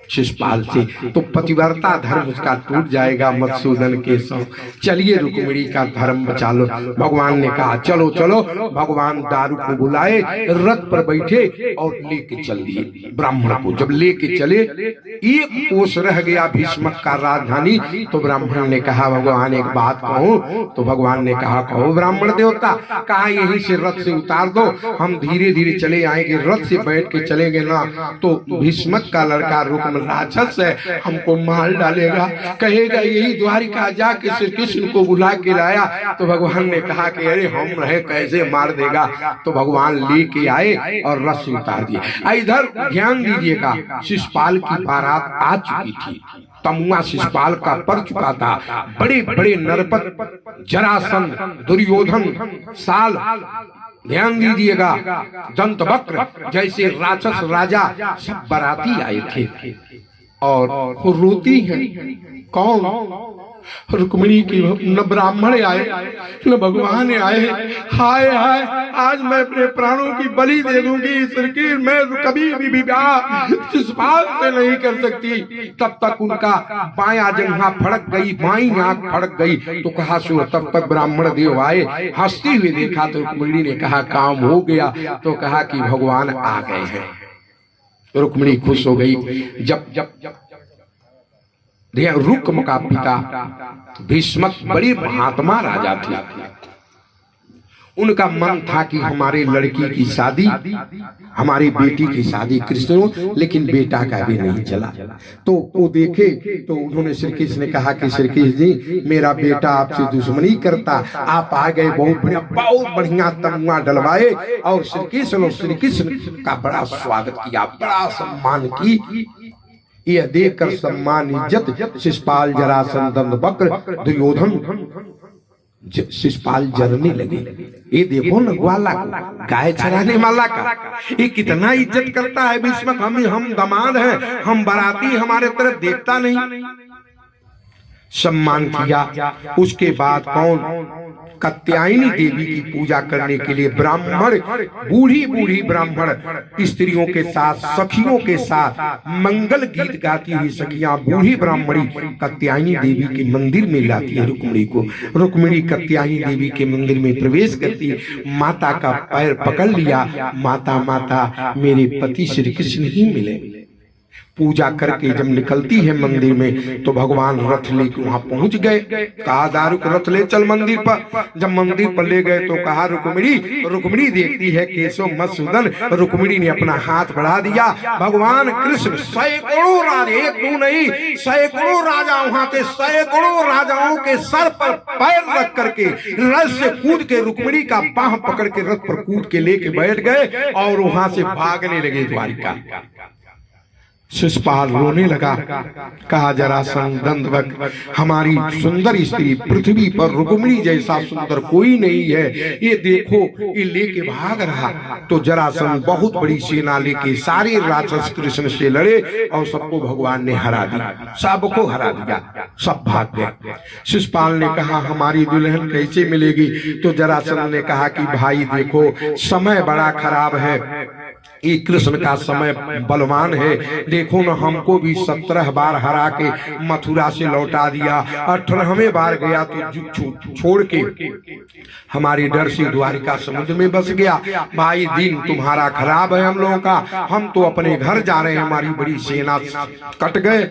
शिशुपाल से, तो पतिव्रता धर्म उसका टूट जाएगा मधुसूदन के संग। चलिए रुक्मिणी का धर्म बचा लो। भगवान ने कहा चलो चलो। भगवान दारू को बुलाए, रथ पर बैठे और लेके चल दिए ब्राह्मण को। जब लेके चले एक कोस रह गया भीष्मक का राजधानी, तो ब्राह्मण ने कहा भगवान एक बात कहूं, तो भगवान ने कहा कहो ब्राह्मण देवता। कहा यहीं से रथ से उतार दो, हम धीरे धीरे चले आएंगे, रथ से बैठ के चलेंगे ना तो भीष्मक का लड़का रुक्म राक्षस है, हमको मार डालेगा, कहेगा यही द्वारिका जाके श्री कृष्ण को बुला के लाया। तो भगवान ने कहा कि अरे हम रहे कैसे मार देगा। तो भगवान लेके आए और रथ से उतार दिए। इधर ध्यान दीजिएगा, शिशुपाल की बारात आ चुकी थी, तमुआ शिशुपाल का पड़ चुका था, बड़े बड़े नरपत जरासंध दुर्योधन साल, ध्यान दीजिएगा दंतवक्र जैसे राक्षस राजा सब बाराती आए थे और रोती है। कौन? रुक्मिणी की न ब्राह्मण आए न भगवान आए। हाय हाय आज मैं अपने प्राणों की बलि दे दूंगी, श्री मैं कभी भी विवाह शिशुपाल से नहीं कर सकती। तब तक उनका बायां जंघा फड़क गई, बाईं आंख फड़क गई। तो कहा सुर, तब तक ब्राह्मण देव आए, हंसते हुए देखा तो रुक्मिणी ने कहा काम हो गया। तो कहा कि भगवान आ गए हैं। रुक्मिणी खुश हो गई। जब जब जब रुक्म का पिता भीष्मक बड़े महात्मा राजा थे, उनका मन था कि हमारे लड़की की शादी, हमारी बेटी की शादी कृष्ण हो, लेकिन बेटा का भी नहीं चला। तो वो देखे तो उन्होंने श्री कृष्ण ने कहा कि श्री कृष्ण जी मेरा बेटा आपसे दुश्मनी करता, आप आ गए, बहुत बढ़िया तमुआ डलवाए और श्री कृष्ण का बड़ा स्वागत किया, बड़ा सम्मान की। यह देखकर सम्मान इज्जत शिशुपाल जरासंध दंतवक्र दुर्योधन शिशुपाल जरने लगे। ये देखो न ग्वाला गाय चराने वाला का ये कितना इज्जत करता है भीष्मक। हम दामाद हैं, हम बाराती, हमारे तरफ देखता नहीं। सम्मान किया। उसके बाद कौन? कात्यायनी देवी की पूजा करने के लिए ब्राह्मण, बूढ़ी बूढ़ी ब्राह्मण स्त्रियों के साथ, सखियों के साथ मंगल गीत गाती हुई सखियां बूढ़ी ब्राह्मणी कात्यायनी देवी के मंदिर में लाती है रुक्मिणी को। रुक्मिणी कात्यायनी देवी के मंदिर में प्रवेश करती, माता का पैर पकड़ लिया, माता माता मेरे पति श्री कृष्ण ही मिले। पूजा करके जब निकलती है मंदिर में तो भगवान रथ लेके वहां पहुंच गए। कहा दारुक रथ ले चल मंदिर पर। जब मंदिर पर ले गए तो कहा रुक्मिणी। रुक्मिणी देखती है केशव मधुसूदन। रुक्मिणी ने अपना हाथ बढ़ा दिया। भगवान कृष्ण सैकड़ों राजा, एक दो नहीं सैकड़ों राजा वहां थे, सैकड़ों राजाओं के सर पर पैर रख करके रथ से कूद के रुक्मिणी का बाह पकड़ के रथ पर कूद के लेके बैठ गए और वहां से भागने लगे द्वारिका। शिशुपाल रोने लगा। कहा जरासंध दंडवत, हमारी सुंदर स्त्री पृथ्वी पर रुक्मिणी जैसा सुंदर कोई नहीं है, ये देखो ये लेके भाग रहा। तो जरासंध बहुत बड़ी सेना लेके सारे राक्षस कृष्ण से लड़े और सबको भगवान ने हरा दिया, सबको हरा दिया, सब भाग गए। शिशुपाल ने कहा हमारी दुल्हन कैसे मिलेगी? तो जरासंध ने कहा कि भाई देखो समय बड़ा खराब है, ये कृष्ण का समय बलवान है। देखो न हमको भी 17 बार हरा के मथुरा से लौटा दिया, 18वें बार गया तो छोड़ के हमारे डर से द्वारिका समुद्र में बस गया। भाई दिन तुम्हारा खराब है हम लोगों का, हम तो अपने घर जा रहे हैं, हमारी बड़ी सेना कट गए,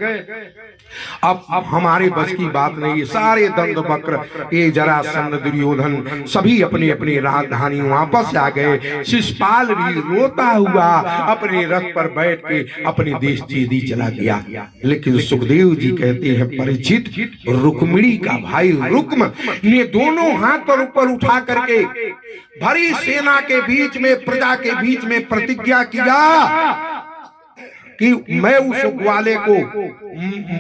अब हमारे बस की बात नहीं है। सारे दंड वक्र ये जरासंध दुर्योधन सभी अपने अपने राजधानी वापस आ गए। शिशुपाल भी रोता हुआ अपने रथ पर बैठ के अपने देश चीदी चला गया। लेकिन सुखदेव जी कहते हैं परीक्षित, रुक्मिणी का भाई रुक्म ने दोनों हाथ पर ऊपर उठा करके भरी सेना के बीच में, प्रजा के बीच में प्रतिज्ञा किया कि मैं उस ग्वाले को,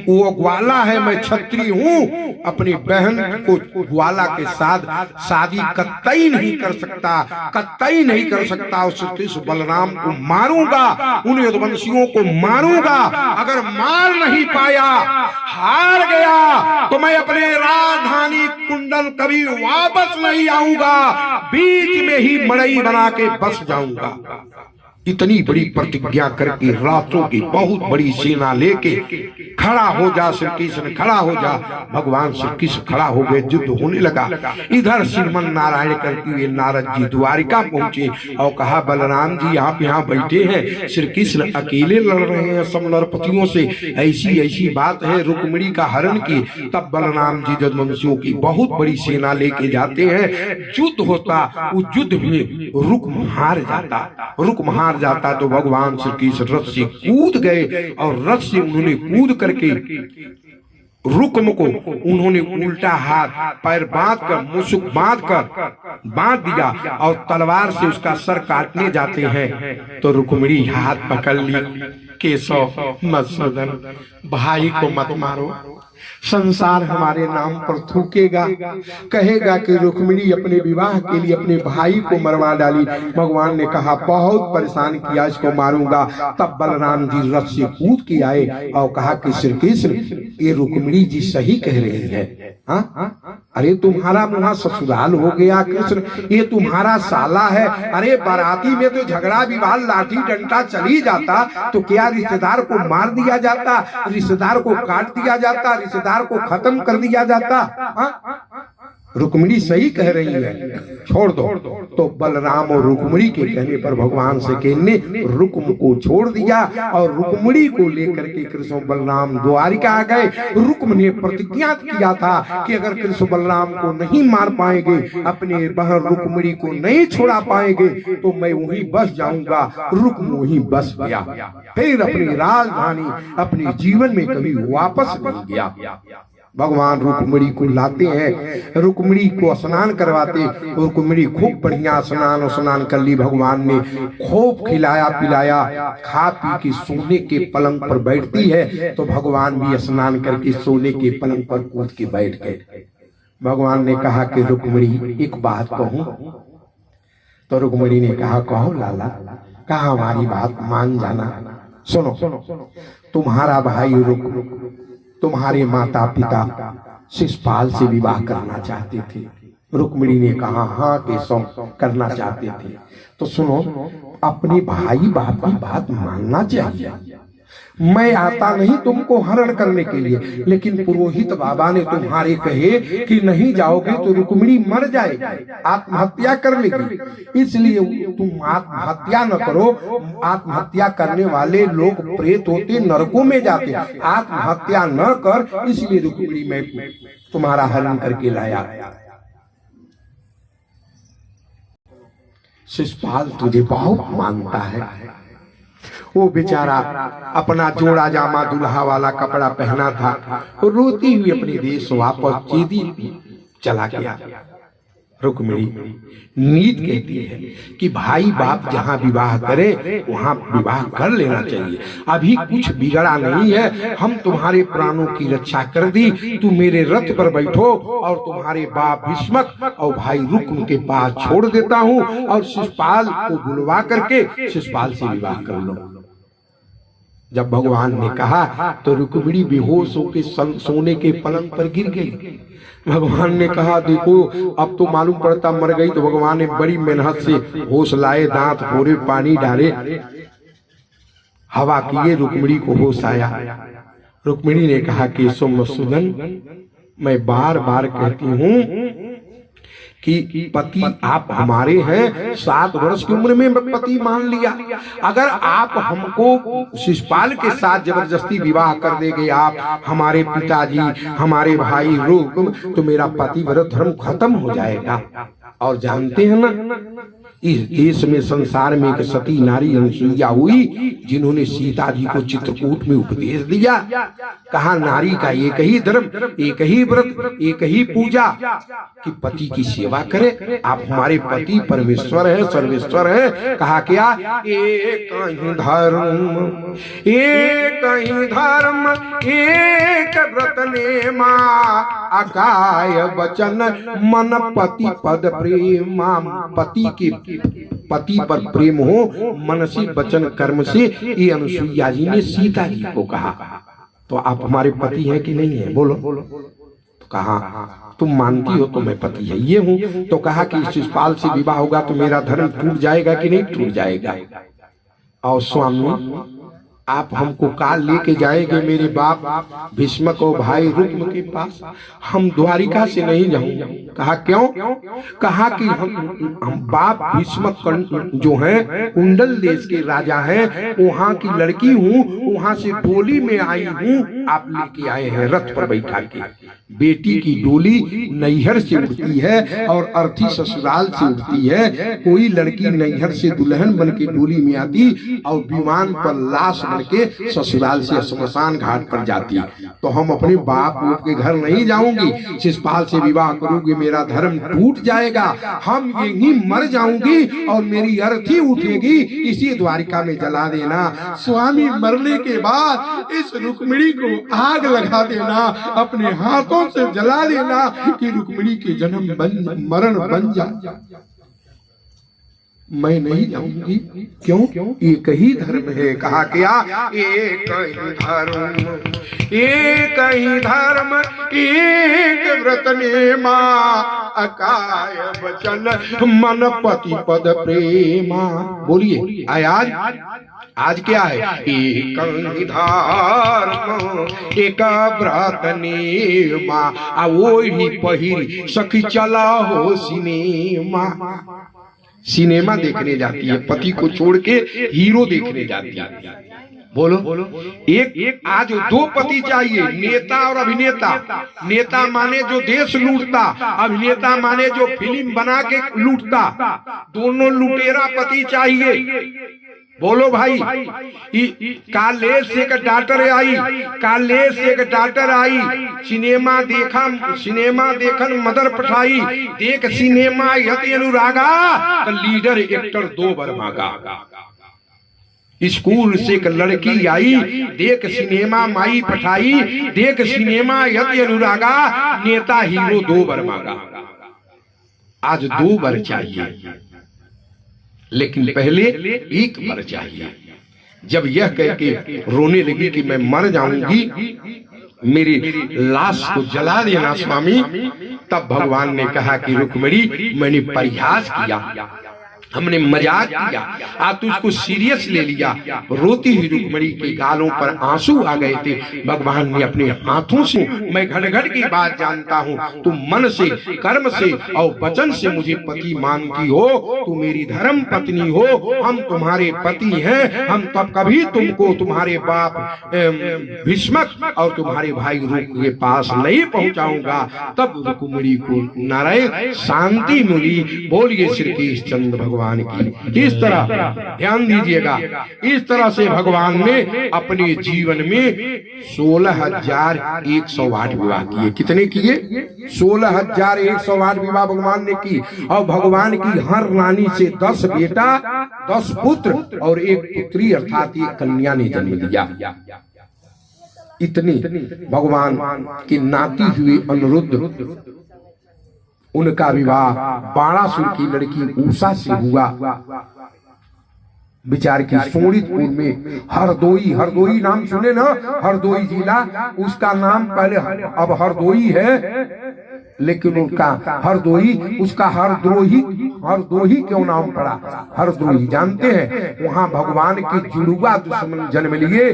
वो ग्वाला है, मैं क्षत्रिय हूँ, अपनी बहन को ग्वाला के साथ शादी कतई नहीं कर सकता, कतई नहीं कर सकता। उस कृष्ण बलराम को मारूंगा, उन यदुवंशियों को मारूंगा, अगर मार नहीं पाया, हार गया तो मैं अपने राजधानी कुंडल कभी वापस नहीं आऊंगा, बीच में ही मड़ई बना के बस जाऊंगा। इतनी बड़ी प्रतिज्ञा करके रातों की बहुत बड़ी सेना लेके खड़ा हो जा श्री कृष्ण, खड़ा हो जा। भगवान श्री कृष्ण खड़ा हो गए, युद्ध होने लगा। इधर श्रीमन नारायण करते हुए नारद जी द्वारिका पहुंचे और कहा बलराम जी आप यहाँ बैठे हैं, श्री कृष्ण अकेले लड़ रहे हैं सब नरपतियों से, ऐसी ऐसी बात है, रुक्मिणी का हरण की। तब बलराम जी यदुवंशियों की बहुत बड़ी सेना लेके जाते हैं, युद्ध होता, उस युद्ध में रुक्म हार जाता, रुक्म हार जाता तो भगवान श्री कृष्ण रथ से कूद गए और रथ से उन्होंने कूद करके रुक्म को उन्होंने उल्टा हाथ पैर बांध कर, मुसुक बांध दिया और तलवार से उसका सर काटने जाते हैं तो रुक्मिणी हाथ पकड़ ली, केशव मधुसूदन भाई को मत मारो, संसार हमारे नाम पर थूकेगा, कहेगा कि रुक्मिणी अपने विवाह के लिए अपने भाई को मरवा डाली। भगवान ने कहा बहुत परेशान किया, इसको मारूंगा। तब बलराम जी रथ से कूद के आए और कहा कि श्री कृष्ण ये रुक्मिणी जी सही कह रही है, अरे तुम्हारा मुहा ससुराल हो गया कृष्ण, ये तुम्हारा साला है। अरे बाराती में तो झगड़ा विवाद लाठी डंडा चल ही जाता तो क्या रिश्तेदार को मार दिया जाता, रिश्तेदार को काट दिया जाता, रिश्तेदार को खत्म कर दिया जाता। रुक्मिणी सही कह रही है, छोड़ दो। तो बलराम और रुक्मिणी के कहने पर भगवान से कहने रुक्म को छोड़ दिया और रुक्मिणी को लेकर के कृष्ण बलराम द्वारिका आ गए। रुक्म ने प्रतिज्ञा किया था कि अगर कृष्ण बलराम को नहीं मार पाएंगे, अपने बहन रुक्मिणी को नहीं छोड़ा पाएंगे तो मैं वहीं बस जाऊंगा। रुक्म वहीं बस गया, फिर अपनी राजधानी अपने जीवन में कभी वापस नहीं गया। भगवान रुक्मिणी को लाते हैं, रुक्मिणी को स्नान करवाते, रुक्मिणी खूब बढ़िया स्नान कर ली। भगवान ने खूब खिलाया पिलाया, खा पी के सोने के पलंग पर बैठती है तो भगवान भी स्नान करके सोने के पलंग पर कूद के बैठ गए। भगवान ने कहा कि रुक्मिणी एक बात कहूं? तो रुक्मिणी ने कहा कहो लाला। कहा हमारी बात मान जाना। सुनो, तुम्हारा भाई रुक्म तुम्हारे माता पिता शिशुपाल से विवाह करना चाहते थे। रुक्मिणी ने कहा हाँ केशव करना चाहते थे। तो सुनो, अपने भाई बाप की बात मानना चाहिए। मैं आता नहीं तुमको हरण करने के लिए, लेकिन पुरोहित बाबा ने तुम्हारे कहे कि नहीं जाओगे तो रुक्मिणी मर जाएगी, आत्महत्या कर लेगी, इसलिए तुम आत्महत्या न करो। आत्महत्या करने वाले लोग प्रेत होते, नरकों में जाते, आत्महत्या न कर, इसलिए रुक्मिणी मैं तुम्हारा हरण करके लाया। शिषपाल तुझे बहुत मानता है। वो बेचारा अपना जोड़ा जामा दुल्हा वाला कपड़ा पहना था, रोती हुई अपने देश वापस जीदी चला गया। रुक्मिणी नीत कहती है कि भाई बाप जहाँ विवाह करे वहाँ विवाह कर लेना चाहिए, अभी कुछ बिगड़ा नहीं है, हम तुम्हारे प्राणों की रक्षा कर दी, तू मेरे रथ पर बैठो और तुम्हारे बाप भीष्मक और भाई रुक्म के पास छोड़ देता हूँ और शिषपाल को बुलवा करके शिषपाल से विवाह कर लो। जब भगवान ने कहा तो रुक्मिणी बेहोश होकर सोने के पलंग पर गिर गई। भगवान ने कहा देखो अब तो मालूम पड़ता मर गई, तो भगवान ने बड़ी मेहनत से होश लाए, दांत फोड़े, पानी डाले, हवा किए, रुक्मिणी को होश आया। रुक्मिणी ने कहा कि मधुसूदन मैं बार बार कहती हूँ कि पति आप हमारे हैं, 7 वर्ष की उम्र में पति मान लिया, अगर आप हमको शिषपाल के साथ जबरदस्ती विवाह कर देंगे, आप हमारे पिताजी हमारे भाई रुक्म, तो मेरा पतिव्रत धर्म खत्म हो जाएगा। और जानते हैं ना इस देश में संसार में एक सती नारी अनुसुईया हुई जिन्होंने सीता जी को चित्रकूट में उपदेश दिया, कहा नारी का एक ही धर्म, एक ही व्रत, एक ही पूजा कि पति की सेवा करे, आप हमारे पति परमेश्वर है, सर्वेश्वर है। कहा क्या एक ही धर्म, एक ही धर्म, एक व्रत ने माँ अकाय वचन मन पति पद प्रेमा, पति पर प्रेम हो मन से वचन कर्म से, ये अनुसुईया जी ने सीता जी को कहा। तो आप हमारे पति हैं कि नहीं है, बोलो। तो कहा तुम मानती हो तो मैं पति है ये हूँ। तो कहा कि शिषपाल से विवाह होगा तो मेरा धर्म टूट जाएगा कि नहीं टूट जाएगा। और स्वामी आप हमको काल लेके जाएंगे मेरे बाप भीष्मक और भाई रुक्म के पास, हम द्वारिका से नहीं जाऊंगे। कहा क्यों? कहा कि हम बाप भीष्मक जो हैं कुंडल देश के राजा हैं, वहाँ की लड़की हूँ, वहाँ से डोली में आई हूँ, आप लेके आए हैं रथ पर बैठा के। बेटी की डोली नैहर से उठती है और अर्थी ससुराल से उठती है। कोई लड़की नैहर से दुल्हन बन के डोली में आती और विमान पर लाश बन के ससुराल से श्मशान घाट पर जाती। तो हम अपने बाप के घर नहीं जाऊंगी, शिषपाल से विवाह करूंगी, मेरा धर्म टूट जाएगा, हम यही मर जाऊंगी और मेरी अर्थी उठेगी, इसी द्वारिका में जला देना। स्वामी मरने के बाद इस रुक्मिणी को आग लगा देना, अपने हाथों से जला देना कि रुक्मिणी के जन्म मरण बन जाए। मैं नहीं जाऊंगी। क्यों? एक ही धर्म है। कहा क्या एक ही धर्म, एक ही धर्म, एक व्रत ने माँ अकाय वचन मन पति पद प्रेमा। बोलिए आज क्या है? एक धर्म एक व्रत ने माँ, वही पहिरी सखी चला हो सिनेमा। सिनेमा देखने जाती है, पति को छोड़ के हीरो देखने जाती है। बोलो एक आज 2 पति चाहिए, नेता और अभिनेता। नेता माने जो देश लूटता, अभिनेता माने जो फिल्म बना के लूटता। दोनों लुटेरा पति चाहिए। बोलो भाई, कालेज से एक डॉक्टर आई, कालेज से एक डॉक्टर आई, सिनेमा देखन मदर पठाई, देख सिनेमा यति अनुरागा, तो लीडर एक्टर 2 बार मांगा। स्कूल से एक लड़की आई, देख सिनेमा माई पठाई, देख सिनेमा यति अनुरागा, नेता हीरो 2 बार मांगा। आज 2 बार चाहिए, लेकिन पहले 1 बार चाहिए। जब यह कह के रोने लगी कि मैं मर जाऊंगी, मेरी लाश को जला देना स्वामी, तब भगवान ने कहा कि रुक्मिणी मैंने प्रयास किया, हमने मजाक किया, आप तो इसको सीरियस ले लिया। रोती हुई रुक्मिणी के गालों पर आंसू आ गए थे। भगवान ने अपने हाथों से, मैं घट-घट की बात जानता हूँ, तुम मन से, कर्म से और वचन से मुझे पति मानती हो, तुम मेरी धर्म पत्नी हो, हम तुम्हारे पति हैं, हम तब कभी तुमको तुम्हारे बाप भीष्मक और तुम्हारे भाई रूप के पास नहीं पहुंचाऊंगा। तब रुक्मिणी को नारायण शांति मिली। बोलिए श्री कृष्णचंद्र भगवान की। इस तरह ध्यान दीजिएगा, इस तरह से भगवान ने अपने जीवन में 16,108 विवाह किए। कितने किए? 16,108 विवाह भगवान ने की। और भगवान की हर रानी से 10 बेटा, 10 पुत्र और 1 पुत्री अर्थात 1 कन्या ने जन्म दिया। इतनी भगवान की नाती हुई अनिरुद्ध, उनका विवाह बाणासुर की लड़की उषा से हुआ। विचार की सोनितपुर में हरदोई नाम सुने ना, हरदोई जिला, उसका नाम पहले अब हरदोई है, लेकिन उनका हरदोई, उसका हरदोही क्यों नाम पड़ा? हरदोई जानते हैं, वहाँ भगवान के जुड़वा दुश्मन जन्म लिए।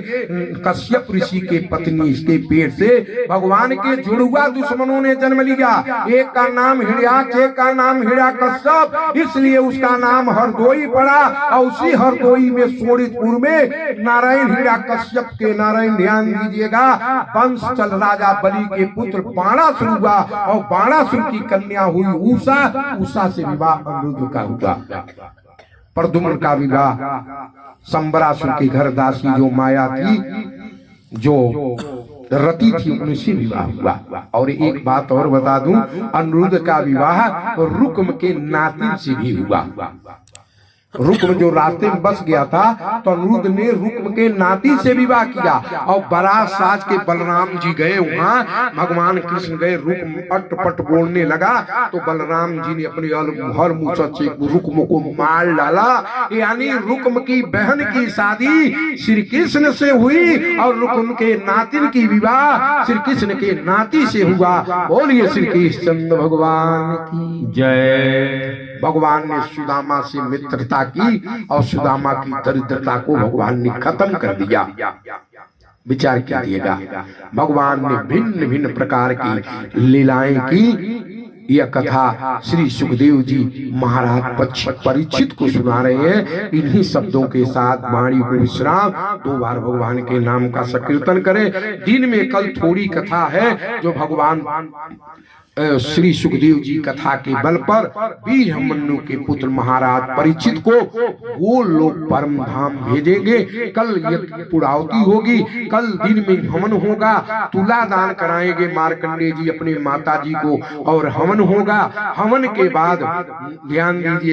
कश्यप ऋषि के पत्नी के पेट से भगवान के जुड़वा दुश्मनों ने जन्म लिया। एक का नाम हिरण्याक्ष, एक का नाम हिरण्यकश्यप, इसलिए उसका नाम हरदोई पड़ा। और उसी हरदोई में सोनितपुर में नारायण हिरण्यकश्यप के, नारायण ध्यान दीजिएगा, वंश चल राजा बलि के पुत्र बाणासुर हुआ और बाणासुर की कन्या हुई उषा से विवाह अनिरुद्ध का हुआ। प्रद्युम्न का विवाह संबरासुर के घर दासी जो माया थी, जो रति थी, उनसे विवाह हुआ। और एक बात और बता दूं, अनिरुद्ध का विवाह रुक्म के नातिन से भी हुआ। रुक्म जो रास्ते में बस गया था, तो अनिरुद्ध ने रुक्म के नाती से विवाह किया। और बारात साज के बलराम जी गए वहाँ, भगवान कृष्ण गए, रुक्म अटपट बोलने लगा तो बलराम जी ने अपने हर मुँह से रुक्म को मार डाला। यानी रुक्म की बहन की शादी श्री कृष्ण से हुई और रुक्म के नातिन की विवाह श्री कृष्ण के नाती से हुआ। बोलिए श्री कृष्ण भगवान की जय। भगवान ने सुदामा से मित्रता की और सुदामा की दरिद्रता को भगवान ने खत्म कर दिया। विचार कीजिएगा, भगवान ने भिन्न भिन्न प्रकार की लीलाएं की। यह कथा श्री सुखदेव जी महाराज परीक्षित को सुना रहे हैं। इन्हीं शब्दों के साथ वाणी को विश्राम, 2 बार भगवान के नाम का संकीर्तन करें। दिन में कल थोड़ी कथा है जो भगवान श्री सुखदेव जी कथा के बल पर वीर मनु के पुत्र महाराज परीक्षित को वो लोग परम धाम भेजेंगे। कल पुड़ावती होगी, कल दिन में हवन होगा, तुला दान कराएंगे मार्कंडेय जी अपने माता जी को और हवन होगा। हवन के बाद ध्यान दीजिए।